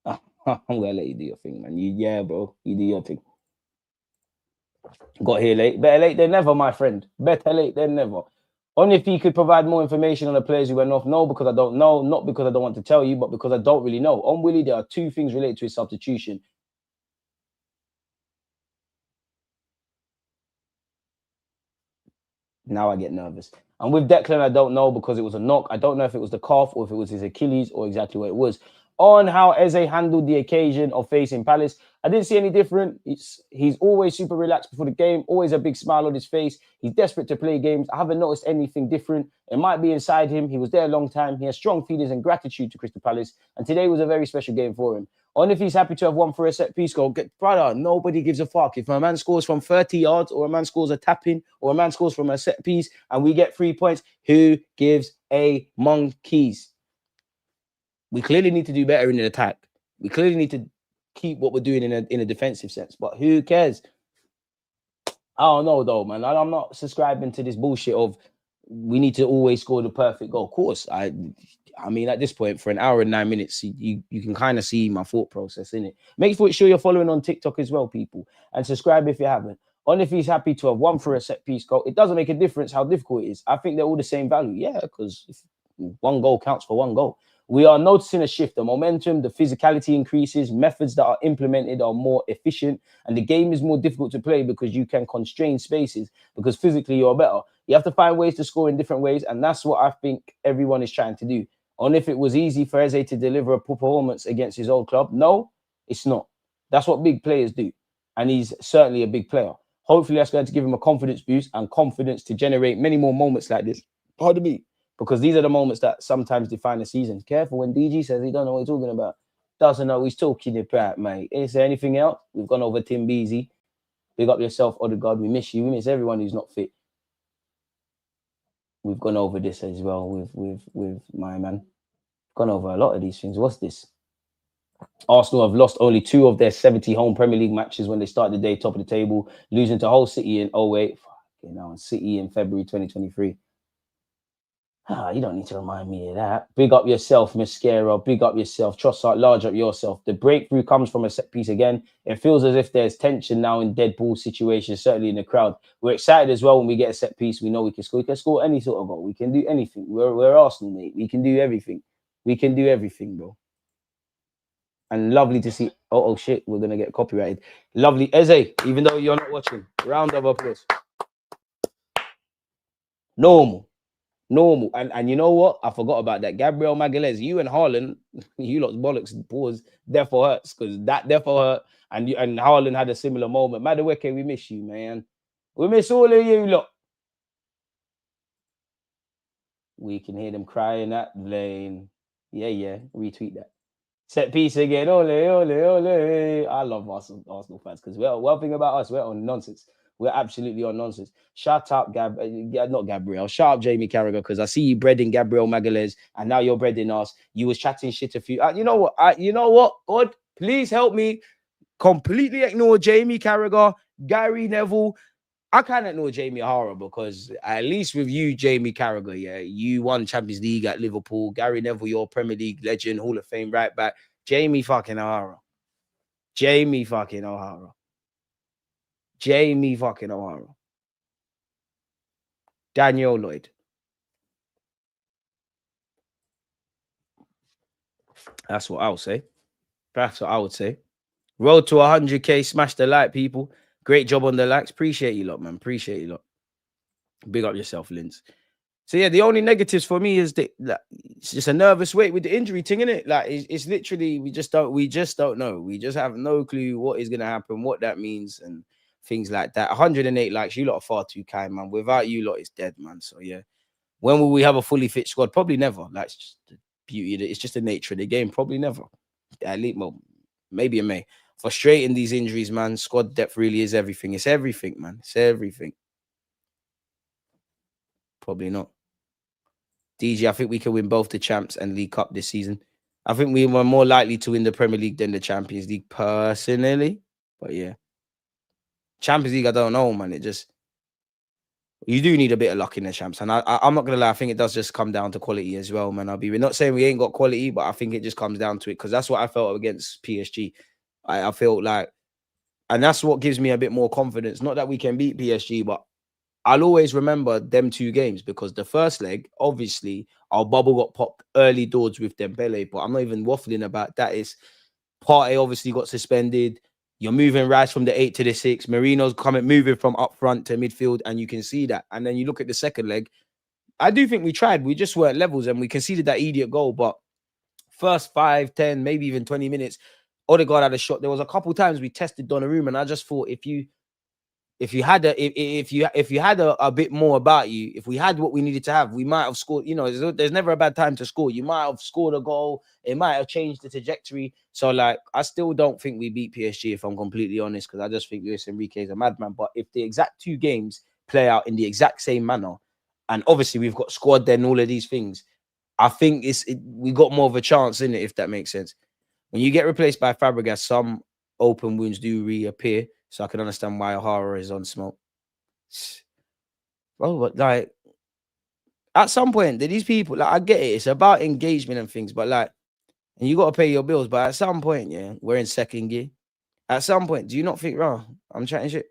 I'm going to let you do your thing, man. Yeah, bro. You do your thing. Got here late. Better late than never, my friend. Better late than never. Only if you could provide more information on the players who went off. No, because I don't know. Not because I don't want to tell you, but because I don't really know. On Willie, there are 2 things related to his substitution. Now I get nervous. And with Declan, I don't know because it was a knock. I don't know if it was the calf or if it was his Achilles or exactly what it was. On how Eze handled the occasion of facing Palace, I didn't see any different. He's always super relaxed before the game, always a big smile on his face. He's desperate to play games. I haven't noticed anything different. It might be inside him. He was there a long time. He has strong feelings and gratitude to Crystal Palace. And today was a very special game for him. On if he's happy to have won for a set piece goal, brother, nobody gives a fuck. If a man scores from 30 yards or a man scores a tap-in or a man scores from a set piece and we get 3 points, who gives a monkeys? We clearly need to do better in an attack. We clearly need to keep what we're doing in a defensive sense. But who cares? I don't know though, man. I'm not subscribing to this bullshit of we need to always score the perfect goal. Of course, I mean, at this point, for an hour and 9 minutes, you can kind of see my thought process in it. Make sure you're following on TikTok as well, people, and subscribe if you haven't. On if he's happy to have won for a set piece goal, it doesn't make a difference how difficult it is. I think they're all the same value. Yeah, because one goal counts for one goal. We are noticing a shift. The momentum, the physicality increases, methods that are implemented are more efficient, and the game is more difficult to play because you can constrain spaces, because physically you're better. You have to find ways to score in different ways, and that's what I think everyone is trying to do. On if it was easy for Eze to deliver a performance against his old club, no, it's not. That's what big players do, and he's certainly a big player. Hopefully that's going to give him a confidence boost and confidence to generate many more moments like this. Pardon me. Because these are the moments that sometimes define the season. Careful when DG says he don't know what he's talking about. Doesn't know what he's talking about, mate. Is there anything else? We've gone over Tim Beasy. Big up yourself, Odegaard. We miss you. We miss everyone who's not fit. We've gone over this as well with my man. Gone over a lot of these things. What's this? Arsenal have lost only 2 of their 70 home Premier League matches when they started the day top of the table, losing to Hull City in 08, City in February 2023. You don't need to remind me of that. Big up yourself, Mascara. Big up yourself. Trossard, large up yourself. The breakthrough comes from a set piece again. It feels as if there's tension now in dead ball situations, certainly in the crowd. We're excited as well when we get a set piece. We know we can score. We can score any sort of goal. We can do anything. We're Arsenal, mate. We can do everything. We can do everything, bro. And lovely to see. Oh shit, we're gonna get copyrighted. Lovely, Eze. Even though you're not watching, round of applause. Normal. And you know what? I forgot about that. Gabriel Magalhaes, you and Haaland, you lot's bollocks pause. Therefore hurts, because that therefore hurt. And Haaland had a similar moment. Madueke, we miss you, man. We miss all of you lot. We can hear them crying at Lane. Yeah. Retweet that. Set piece again. Ole, ole, ole. I love Arsenal fans, because one thing about us, we're on nonsense. We're absolutely on nonsense. Shout out not Gabriel. Shout out Jamie Carragher, because I see you breading Gabriel Magalhaes, and now you're breading us. You was chatting shit a few. You know what? God, please help me. Completely ignore Jamie Carragher, Gary Neville. I can't ignore Jamie O'Hara, because at least with you, Jamie Carragher, yeah, you won Champions League at Liverpool. Gary Neville, your Premier League legend, Hall of Fame right back. Jamie fucking O'Hara. Jamie fucking O'Hara. Daniel Lloyd. That's what I would say. Road to 100K. Smash the like, people. Great job on the likes. Appreciate you lot, man. Appreciate you lot. Big up yourself, Linz. So yeah, the only negatives for me is that it's just a nervous wait with the injury thing, isn't it? Like it's literally we just don't know. We just have no clue what is gonna happen, what that means, and things like that. 108 likes, you lot are far too kind, man. Without you lot, it's dead, man. So yeah, when will we have a fully fit squad? Probably never. Like, it's just the beauty of it. It's just the nature of the game. Probably never. At least, well, maybe in May. Frustrating, these injuries, man. Squad depth really is everything. It's everything, man. It's everything. Probably not. DG, I think we can win both the Champs and League Cup this season. I think we were more likely to win the Premier League than the Champions League, personally. But yeah. Champions League, I don't know, man. You do need a bit of luck in the Champs. And I'm not going to lie, I think it does just come down to quality as well, man. We're not saying we ain't got quality, but I think it just comes down to it, because that's what I felt against PSG. I felt like, and that's what gives me a bit more confidence. Not that we can beat PSG, but I'll always remember them 2 games, because the first leg, obviously, our bubble got popped early doors with Dembele, but I'm not even waffling about that. It's Partey obviously got suspended. You're moving Rice from the 8 to the 6. Marino's moving from up front to midfield, and you can see that. And then you look at the second leg. I do think we tried. We just weren't levels, and we conceded that idiot goal. But first 5, 10, maybe even 20 minutes, Odegaard had a shot. There was a couple times we tested Donnarumma, and I just thought if you had a bit more about you, if we had what we needed to have, we might have scored. You know, there's never a bad time to score. You might have scored a goal. It might have changed the trajectory. So, like, I still don't think we beat PSG, if I'm completely honest, because I just think Luis Enrique is a madman. But if the exact 2 games play out in the exact same manner, and obviously we've got squad then all of these things, I think we got more of a chance in it, if that makes sense. When you get replaced by Fabregas, some open wounds do reappear. So I can understand why O'Hara is on smoke. Bro, but like at some point, these people, like I get it, it's about engagement and things, but like, and you got to pay your bills, but at some point, yeah, we're in second gear. At some point, do you not think, "Raw, I'm chatting shit"?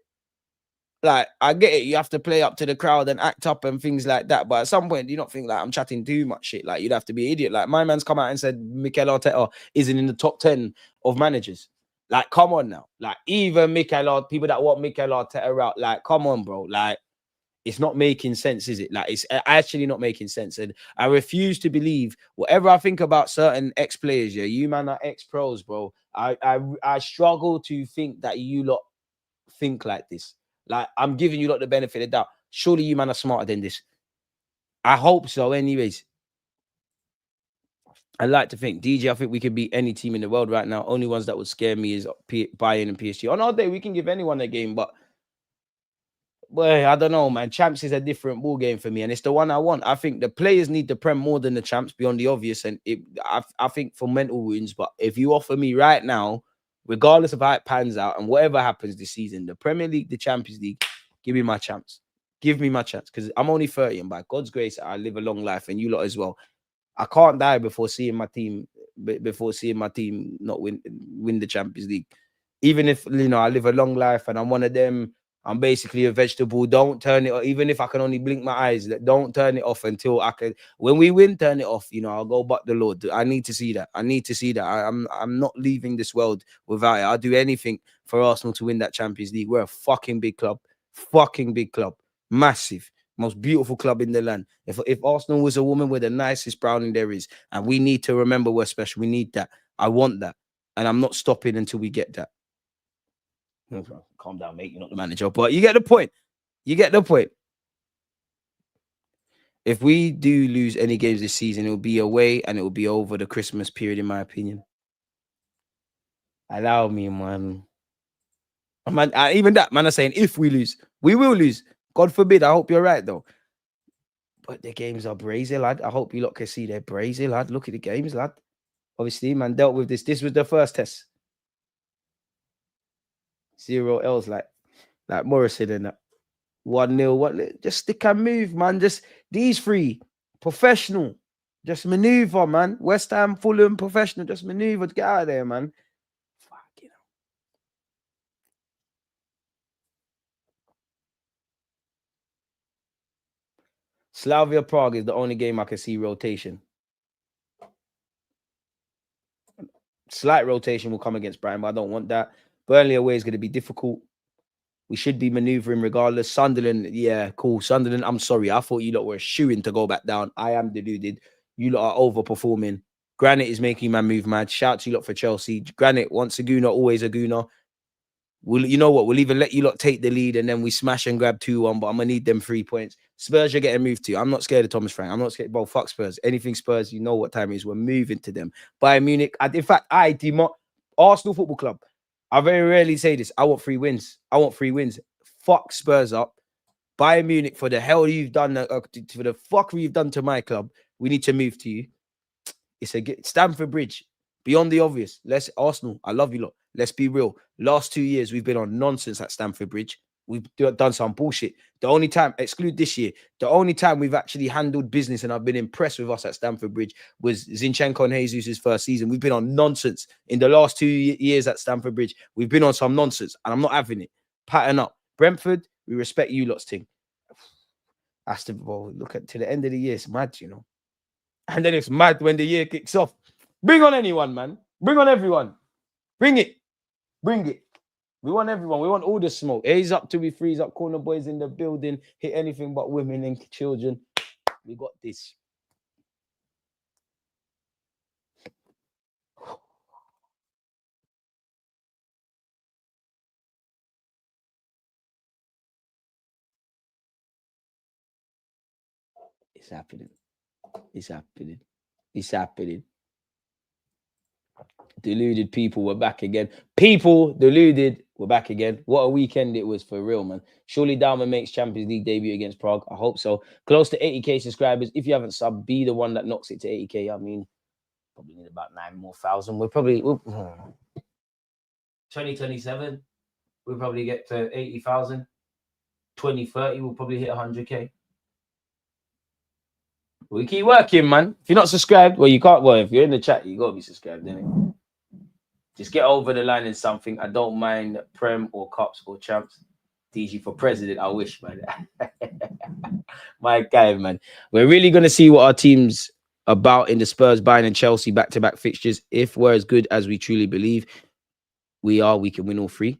Like, I get it, you have to play up to the crowd and act up and things like that. But at some point, do you not think like I'm chatting too much shit? Like, you'd have to be an idiot. Like, my man's come out and said Mikel Arteta isn't in the top 10 of managers. Like, come on now. Like, even people that want Mikel Arteta out, like, come on, bro. Like, it's not making sense, is it? Like, it's actually not making sense. And I refuse to believe whatever I think about certain ex-players, yeah, you man are ex-pros, bro. I struggle to think that you lot think like this. Like, I'm giving you lot the benefit of the doubt. Surely you man are smarter than this. I hope so, anyways. I like to think, DJ, I think we could beat any team in the world right now. Only ones that would scare me is Bayern and PSG. On our day, we can give anyone a game, but well, I don't know, man. Champs is a different ball game for me, and it's the one I want. I think the players need the Prem more than the champs, beyond the obvious. And I think for mental wounds. But if you offer me right now, regardless of how it pans out and whatever happens this season, the Premier League, the Champions League, give me my chance. Give me my chance, because I'm only 30, and by God's grace, I live a long life, and you lot as well. I can't die before seeing my team not win the Champions League. Even if I live a long life and I'm one of them, I'm basically a vegetable. Don't turn it off. Even if I can only blink my eyes, don't turn it off until I can. When we win, turn it off. I'll go but the Lord. I need to see that. I'm not leaving this world without it. I'll do anything for Arsenal to win that Champions League. We're a fucking big club. Fucking big club. Massive. Most beautiful club in the land. If Arsenal was a woman, we're the nicest browning there is. And we need to remember we're special. We need that. I want that. And I'm not stopping until we get that. Calm down, mate. You're not the manager. But you get the point. You get the point. If we do lose any games this season, it'll be away and it'll be over the Christmas period, in my opinion. Allow me, man. Man, even that, man, are saying if we lose, we will lose. God forbid. I hope you're right, though. But the games are brazy, lad. I hope you lot can see they're brazy, lad. Look at the games, lad. Obviously, man, dealt with this. This was the first test. 0 L's like Morrison and that. 1-0. What? Just stick and move, man. Just these three. Professional. Just maneuver, man. West Ham, Fulham, professional. Just maneuver. Get out of there, man. Fucking hell. Slavia Prague is the only game I can see rotation. Slight rotation will come against Brighton, but I don't want that. Burnley away is going to be difficult. We should be manoeuvring regardless. Sunderland, yeah, cool. Sunderland, I'm sorry. I thought you lot were shooing to go back down. I am deluded. You lot are overperforming. Granite is making my move mad. Shout to you lot for Chelsea. Granite, once a Gooner, always a Gooner. You know what? We'll even let you lot take the lead and then we smash and grab 2-1, but I'm going to need them 3 points. Spurs, you're getting moved to. I'm not scared of Thomas Frank. I'm not scared. Bro, fuck Spurs. Anything Spurs, you know what time it is. We're moving to them. Bayern Munich, in fact, Arsenal Football Club. I very rarely say this. I want 3 wins. I want 3 wins. Fuck Spurs up. Bayern Munich, for the hell you've done, for the fuckery you've done to my club, we need to move to you. It's Stamford Bridge. Beyond the obvious. Arsenal, I love you lot. Let's be real. Last 2 years, we've been on nonsense at Stamford Bridge. We've done some bullshit. The only time, exclude this year, the only time we've actually handled business and I've been impressed with us at Stamford Bridge was Zinchenko and Jesus' first season. We've been on nonsense. In the last 2 years at Stamford Bridge, we've been on some nonsense and I'm not having it. Pattern up. Brentford, we respect you lot's thing. Look at to the end of the year, it's mad, And then it's mad when the year kicks off. Bring on anyone, man. Bring on everyone. Bring it. Bring it. We want everyone. We want all the smoke. A's up till we freeze up. Corner boys in the building. Hit anything but women and children. We got this. It's happening. It's happening. It's happening. Deluded people, we're back again. People, deluded, we're back again. What a weekend it was for real, man. Surely Dalman makes Champions League debut against Prague. I hope so. Close to 80k subscribers. If you haven't subbed, be the one that knocks it to 80k. I mean, probably need about 9 more thousand. We'll 2027. We'll probably get to 80,000. 2030, we'll probably hit 100K. We keep working, man. If you're not subscribed, well, you can't. Well, if you're in the chat, you gotta be subscribed, innit? Just get over the line in something. I don't mind Prem or Cups or Champs. DG for president, I wish, man. My guy, man. We're really gonna see what our team's about in the Spurs, Bayern, and Chelsea back-to-back fixtures. If we're as good as we truly believe we are, we can win all three.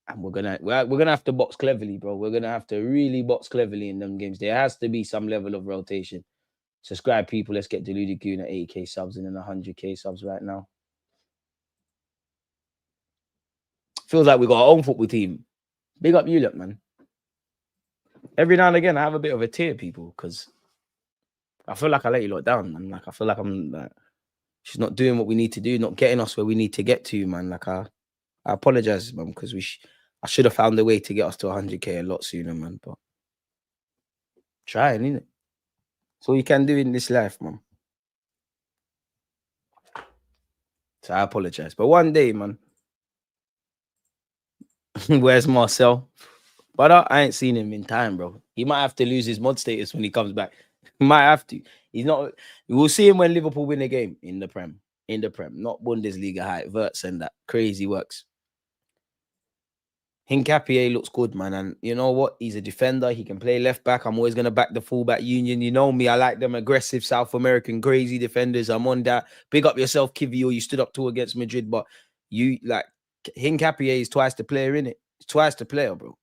And we're gonna have to box cleverly, bro. We're gonna have to really box cleverly in them games. There has to be some level of rotation. Subscribe, people. Let's get Deluded Gooner 80K subs and then 100K subs right now. Feels like we got our own football team. Big up you, look, man. Every now and again, I have a bit of a tear, people, because I feel like I let you lot down, man. Like I feel like I'm like she's not doing what we need to do, not getting us where we need to get to, man. Like I apologize, man, because I should have found a way to get us to 100K a lot sooner, man. But trying, innit? That's all you can do in this life, man. So I apologize. But one day, man. Where's Marcel? But I ain't seen him in time, bro. He might have to lose his mod status when he comes back. He might have to. He's not. We'll see him when Liverpool win a game in the Prem. In the Prem, not Bundesliga height. Verts and that crazy works. Hincapié looks good, man. And you know what? He's a defender. He can play left back. I'm always going to back the fullback union. You know me. I like them aggressive South American crazy defenders. I'm on that. Big up yourself, Kivio. You stood up tall against Madrid, but you like Hincapié is twice the player, innit? It's twice the player, bro.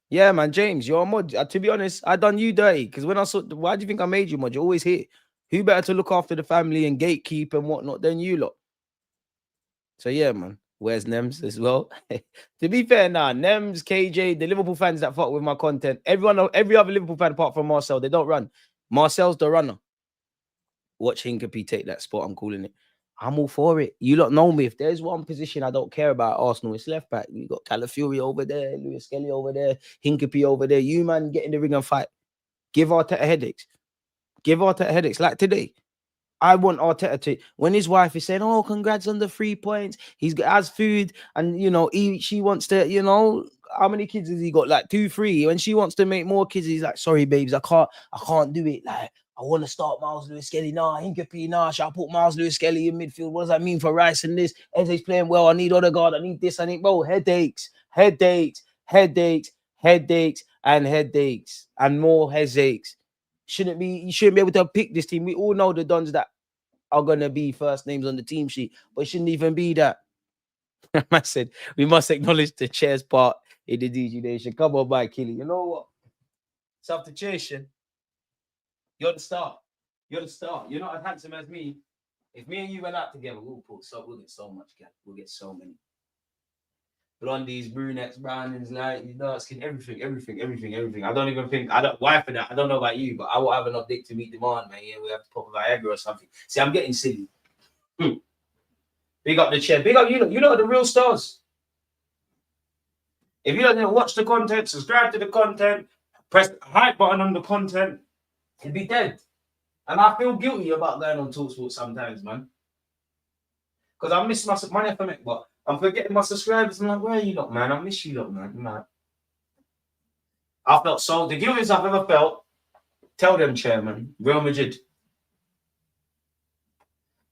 Yeah, man, James, you're a mod. To be honest, I done you dirty because when I saw, why do you think I made you mod? You're always here. Who better to look after the family and gatekeep and whatnot than you lot? So yeah, man. Where's Nems as well? To be fair, now Nems, KJ, the Liverpool fans that fuck with my content, every other Liverpool fan apart from Marcel, they don't run. Marcel's the runner. Watch Hincapie take that spot. I'm calling it. I'm all for it. You lot know me. If there's one position I don't care about Arsenal, it's left back. We got Calafiori over there, Lewis Kelly over there, Hincapie over there. You, man, get in the ring and fight. Give Arteta headaches. Give Arteta headaches. Like today, I want Arteta to, when his wife is saying, oh, congrats on the 3 points. Has food and, you know, she wants to, you know, how many kids has he got? Like 2, 3. When she wants to make more kids, he's like, sorry, babes, I can't do it. Like, I want to start Miles Lewis Kelly. Nah, Hincapie, nah, shall I put Miles Lewis Kelly in midfield? What does that mean for Rice and this? Eze's playing well. I need Odegaard. I need this. I need, bro, headaches, and more headaches. You shouldn't be able to pick this team. We all know the dons that are going to be first names on the team sheet, but it shouldn't even be that. I said, we must acknowledge the chairs part in the DG Nation. Come on, by Killy. You know what? Substitution. You're the star. You're the star. You're not as handsome as me. If me and you went out together, we'll get so much gap. We'll get so many. Blondies, brunettes, brownings, light, dark skin, everything. I don't even think, why for that? I don't know about you, but I will have enough dick to meet demand, man. Yeah, we have to pop a Viagra or something. See, I'm getting silly. Big up the chair. Big up you lot. You lot are the real stars. If you don't watch the content, subscribe to the content, press the hype button on the content, it'd be dead. And I feel guilty about going on TalkSport sometimes, man. Because I miss my FM, but I'm forgetting my subscribers. I'm like, where are you lot, man? I miss you lot, man. I felt so, the guiltiest I've ever felt, tell them, chairman, Real Madrid.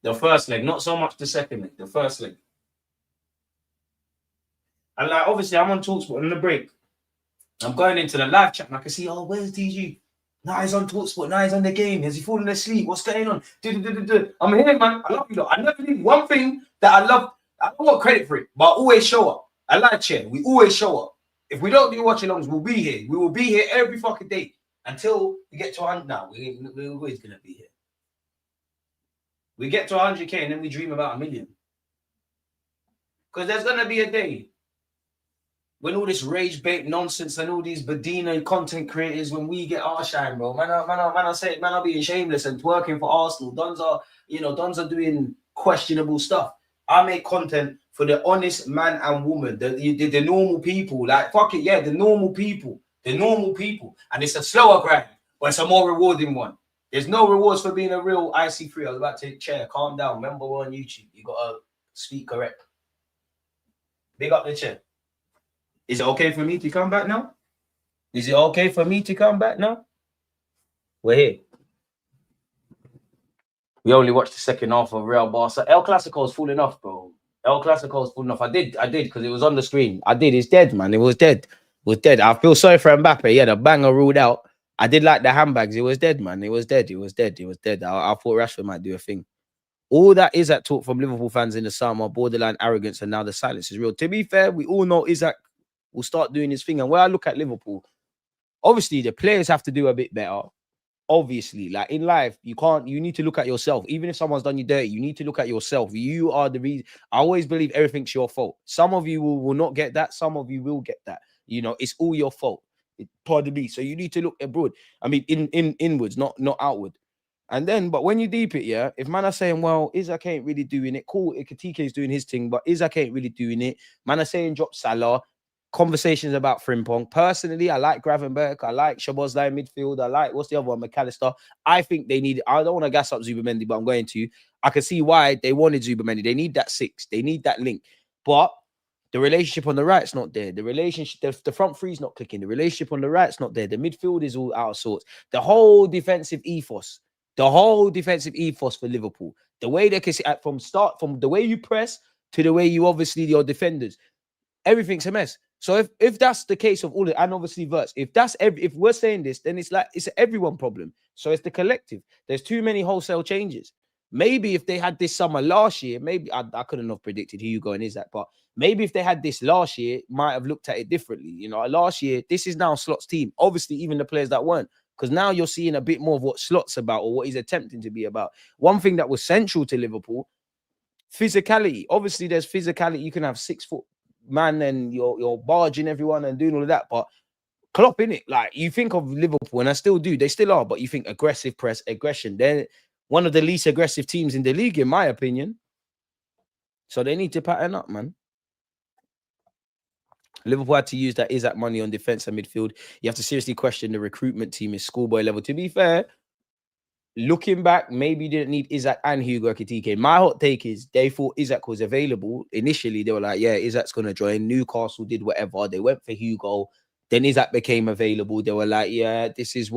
The first leg, not so much the second leg, the first leg. And like, obviously, I'm on TalkSport on the break. I'm going into the live chat and I can see, oh, where's DG? Now he's on TalkSport, now he's on the game. Has he fallen asleep? What's going on? I'm here, man. I love you lot. I never leave. One thing that I love, I don't want credit for it, but I always show up. I like chair. We always show up. If we don't do watch-alongs, we'll be here. We will be here every fucking day until we get to 100. Now, we're always going to be here. We get to 100K and then we dream about 1 million. Because there's going to be a day when all this rage bait nonsense and all these Badina content creators, when we get our shine, bro. Man, I'll being shameless and twerking for Arsenal. Dons are doing questionable stuff. I make content for the honest man and woman, the normal people. Like, fuck it, yeah, the normal people. And it's a slower grind, but it's a more rewarding one. There's no rewards for being a real IC3. I was about to chair. Calm down. Remember, we're on YouTube. You got to speak correct. Big up the chair. Is it okay for me to come back now? Is it okay for me to come back now? We're here. We only watched the second half of Real Barca. El Clasico's falling off, bro. El Clasico's falling off. I did, because it was on the screen. I did. It's dead, man. It was dead. It was dead. I feel sorry for Mbappe. Yeah, the banger ruled out. I did like the handbags. It was dead, man. It was dead. It was dead. It was dead. I thought Rashford might do a thing. All that is that talk from Liverpool fans in the summer, borderline arrogance, and now the silence is real. To be fair, we all know Isaac will start doing his thing. And when I look at Liverpool, obviously the players have to do a bit better. Obviously, like in life, you need to look at yourself. Even if someone's done you dirty, you need to look at yourself. You are the reason. I always believe everything's your fault. Some of you will not get that, some of you will get that. You know, it's all your fault. Pardon me. So you need to look abroad. I mean, inwards, not outward. And then, but when you deep it, yeah, if man are saying, well, Isaac ain't really doing it, cool, Ikatike is doing his thing, but Isaac ain't really doing it. Man are saying drop Salah, conversations about Frimpong. Personally, I like Gravenberg, I like Szoboszlai in midfield, I like, what's the other one, McAllister. I think they need, I don't want to gas up Zubamendi, but I'm going to. I can see why they wanted Zubamendi. They need that 6, they need that link. But the relationship on the right's not there. The relationship, the front three's not clicking. The relationship on the right's not there. The midfield is all out of sorts. The whole defensive ethos for Liverpool, the way they can see from the way you press to the way you obviously your defenders, everything's a mess. So if that's the case of all it, and obviously Verts, if we're saying this, then it's like it's an everyone problem. So it's the collective. There's too many wholesale changes. Maybe if they had this summer last year, maybe I couldn't have predicted Hugo and Isaac, but maybe if they had this last year, might have looked at it differently. You know, last year, this is now Slot's team. Obviously, even the players that weren't, because now you're seeing a bit more of what Slot's about or what he's attempting to be about. One thing that was central to Liverpool, physicality. Obviously, there's physicality. You can have 6 foot man and you're barging everyone and doing all of that, but Klopp in it. Like you think of Liverpool, and I still do. They still are, but you think aggressive press, aggression. They're one of the least aggressive teams in the league, in my opinion. So they need to pattern up, man. Liverpool had to use that Isaac money on defense and midfield. You have to seriously question the recruitment team is schoolboy level. To be fair, looking back, maybe you didn't need Isaac and Hugo Ekitike. My hot take is they thought Isaac was available. Initially, they were like, yeah, Isaac's going to join. Newcastle did whatever. They went for Hugo. Then Isaac became available. They were like, yeah, this is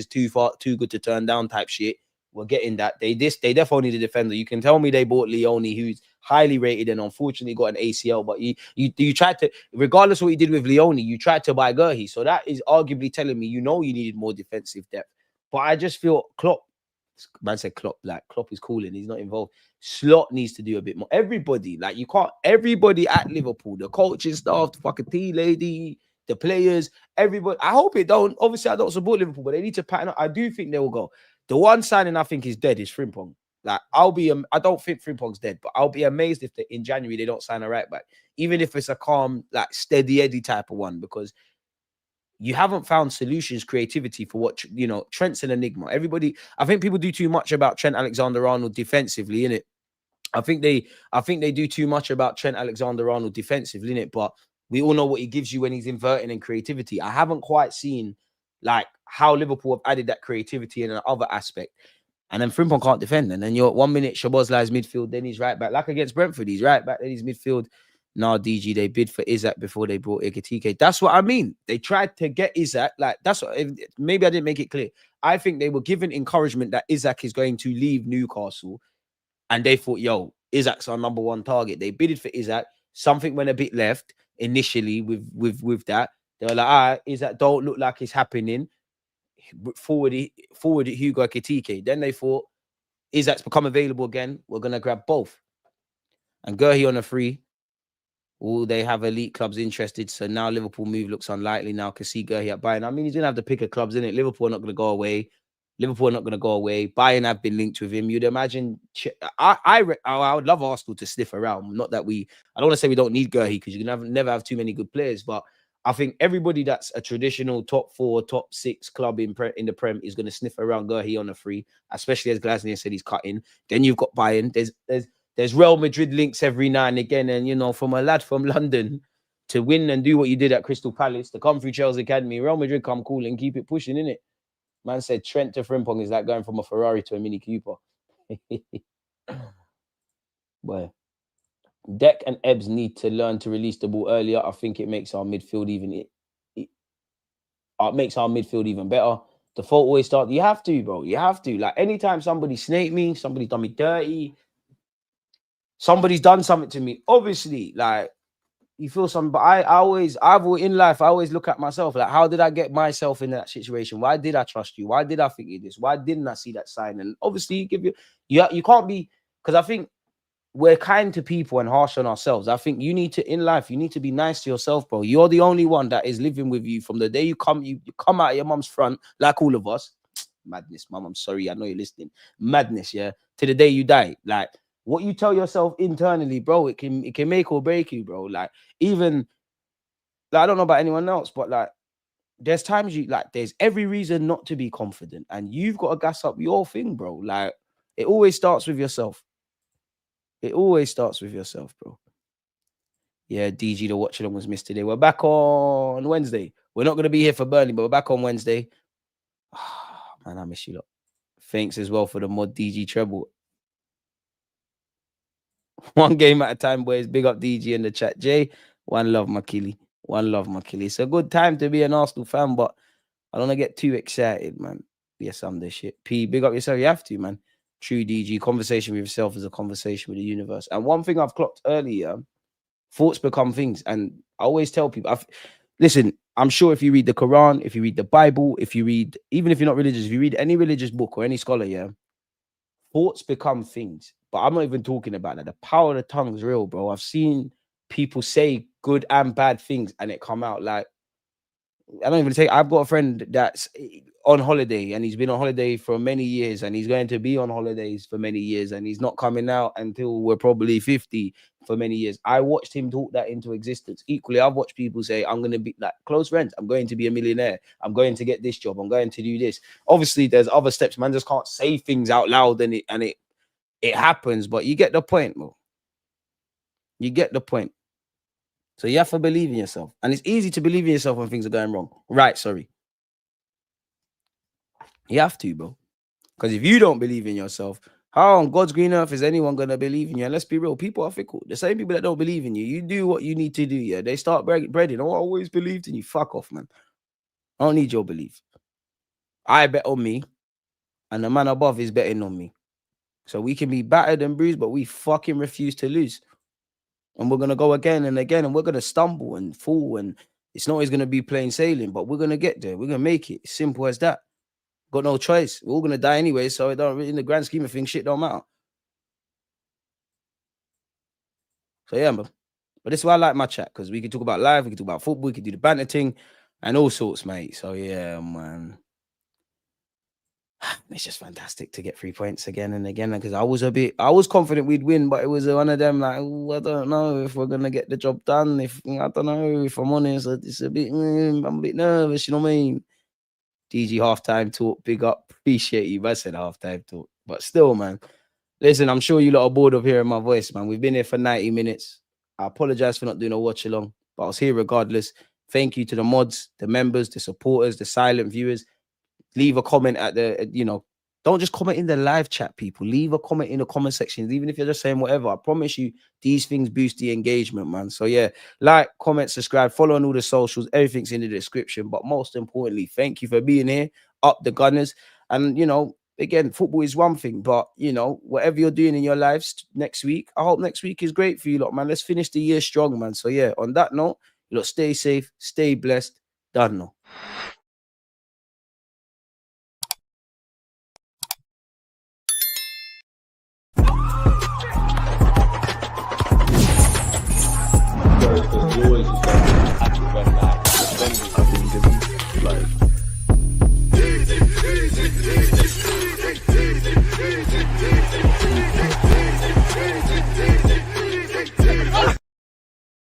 too good to turn down type shit. We're getting that. They definitely need a defender. You can tell me they bought Leone, who's highly rated and unfortunately got an ACL. But you tried to, regardless of what you did with Leone, you tried to buy Gurhi. So that is arguably telling me, you needed more defensive depth. But I just feel Klopp, man said Klopp, like Klopp is calling, he's not involved. Slot needs to do a bit more. Everybody, like you can't, everybody at Liverpool, the coaching staff, the fucking tea lady, the players, everybody. I hope it don't. Obviously, I don't support Liverpool, but they need to pattern up. I do think they will go. The one signing I think is dead is Frimpong. Like I don't think Frimpong's dead, but I'll be amazed if in January they don't sign a right back, even if it's a calm, like steady Eddie type of one, because you haven't found solutions, creativity for what, Trent's an enigma. I think people do too much about Trent Alexander-Arnold defensively, innit? I think they do too much about Trent Alexander-Arnold defensively, innit? But we all know what he gives you when he's inverting and creativity. I haven't quite seen like how Liverpool have added that creativity in another aspect. And then Frimpong can't defend. And then you're 1 minute Szoboszlai's midfield, then he's right back. Like against Brentford, he's right back, then he's midfield. Nah, DG, they bid for Isaac before they brought Ikatike. That's what I mean. They tried to get Isaac. Like, that's what, maybe I didn't make it clear. I think they were given encouragement that Isaac is going to leave Newcastle. And they thought, yo, Isaac's our number one target. They bidded for Isaac. Something went a bit left initially with that. They were like, all right, Isaac don't look like it's happening. Forward Hugo Ekitike. Then they thought, Isaac's become available again. We're going to grab both. And Gurhi on a free. They have elite clubs interested. So now Liverpool move looks unlikely now. Can see Gurhi at Bayern. I mean, he's going to have to pick a clubs, in it. Liverpool are not going to go away. Bayern have been linked with him. You'd imagine. I would love Arsenal to sniff around. Not that I don't want to say we don't need Gurhi, because you can never have too many good players. But I think everybody that's a traditional top 4, top 6 club in the Prem is going to sniff around Gurhi on a free, especially as Glasner said he's cutting. Then you've got Bayern. There's Real Madrid links every now and again. And, from a lad from London to win and do what you did at Crystal Palace, to come through Chelsea Academy, Real Madrid come cool and keep it pushing, innit? Man said Trent to Frimpong is like going from a Ferrari to a Mini Cooper. Boy. Deck and Ebbs need to learn to release the ball earlier. I think it makes our midfield even makes our midfield even better. The fault always starts. You have to, bro. You have to. Like, anytime somebody snaked me, somebody's done me dirty, somebody's done something to me, obviously, like, you feel something. But in life, I always look at myself. Like, how did I get myself in that situation? Why did I trust you? Why did I think you this? Why didn't I see that sign? And obviously, you can't be, because I think we're kind to people and harsh on ourselves. I think you need to be nice to yourself, bro. You're the only one that is living with you from the day you come out of your mum's front, like all of us. Madness, mum. I'm sorry. I know you're listening. Madness, yeah. To the day you die. Like, what you tell yourself internally, bro, it can make or break you, bro. Like, even, like, I don't know about anyone else, but like, there's times there's every reason not to be confident, and you've got to gas up your thing, bro. Like, it always starts with yourself. It always starts with yourself, bro. Yeah, DG, the watch along was missed today. We're back on Wednesday. We're not going to be here for Burnley, but we're back on Wednesday. Oh, man, I miss you lot. Thanks as well for the mod DG treble. One game at a time, boys. Big up DG in the chat. Jay, one love, Makili. One love, Makili. It's a good time to be an Arsenal fan, but I don't want to get too excited, man. Yes, I'm this shit. P, big up yourself. You have to, man. True DG. Conversation with yourself is a conversation with the universe. And one thing I've clocked earlier, thoughts become things. And I always tell people, listen, I'm sure if you read the Quran, if you read the Bible, even if you're not religious, if you read any religious book or any scholar, yeah, thoughts become things. But I'm not even talking about that. The power of the tongue is real, bro. I've seen people say good and bad things and it come out. Like, I don't even say, I've got a friend that's on holiday and he's been on holiday for many years and he's going to be on holidays for many years and he's not coming out until we're probably 50 for many years. I watched him talk that into existence. Equally, I've watched people say, I'm going to be like close friends. I'm going to be a millionaire. I'm going to get this job. I'm going to do this. Obviously, there's other steps. Man just can't say things out loud and it happens, but you get the point, bro. You get the point. So you have to believe in yourself. And it's easy to believe in yourself when things are going wrong. Right, sorry. You have to, bro. Because if you don't believe in yourself, how on God's green earth is anyone going to believe in you? And let's be real, people are fickle. The same people that don't believe in you, you do what you need to do, yeah? They start breading. Oh, I always believed in you. Fuck off, man. I don't need your belief. I bet on me, and the man above is betting on me. So we can be battered and bruised, but we fucking refuse to lose. And we're going to go again and again, and we're going to stumble and fall, and it's not always going to be plain sailing, but we're going to get there. We're going to make it. Simple as that. Got no choice. We're all going to die anyway, so it don't, in the grand scheme of things, shit don't matter. So yeah, man. But this is why I like my chat, because we can talk about life, we can talk about football, we can do the banter thing, and all sorts, mate. So yeah, man. It's just fantastic to get 3 points again and again, because I was confident we'd win, but it was one of them like, I don't know if we're gonna get the job done. I don't know, if I'm honest, it's a bit, I'm a bit nervous, you know what I mean? DG halftime talk, big up, appreciate you. I said halftime talk, but still, man. Listen, I'm sure you lot are bored of hearing my voice, man. We've been here for 90 minutes. I apologize for not doing a watch along, but I was here regardless. Thank you to the mods, the members, the supporters, the silent viewers. Leave a comment at the, don't just comment in the live chat, people. Leave a comment in the comment section, even if you're just saying whatever. I promise you, these things boost the engagement, man. So yeah, like, comment, subscribe, follow on all the socials. Everything's in the description. But most importantly, thank you for being here. Up the Gunners. And, again, football is one thing, but, whatever you're doing in your lives next week, I hope next week is great for you lot, man. Let's finish the year strong, man. So yeah, on that note, you lot stay safe, stay blessed. Done now. Yours is like,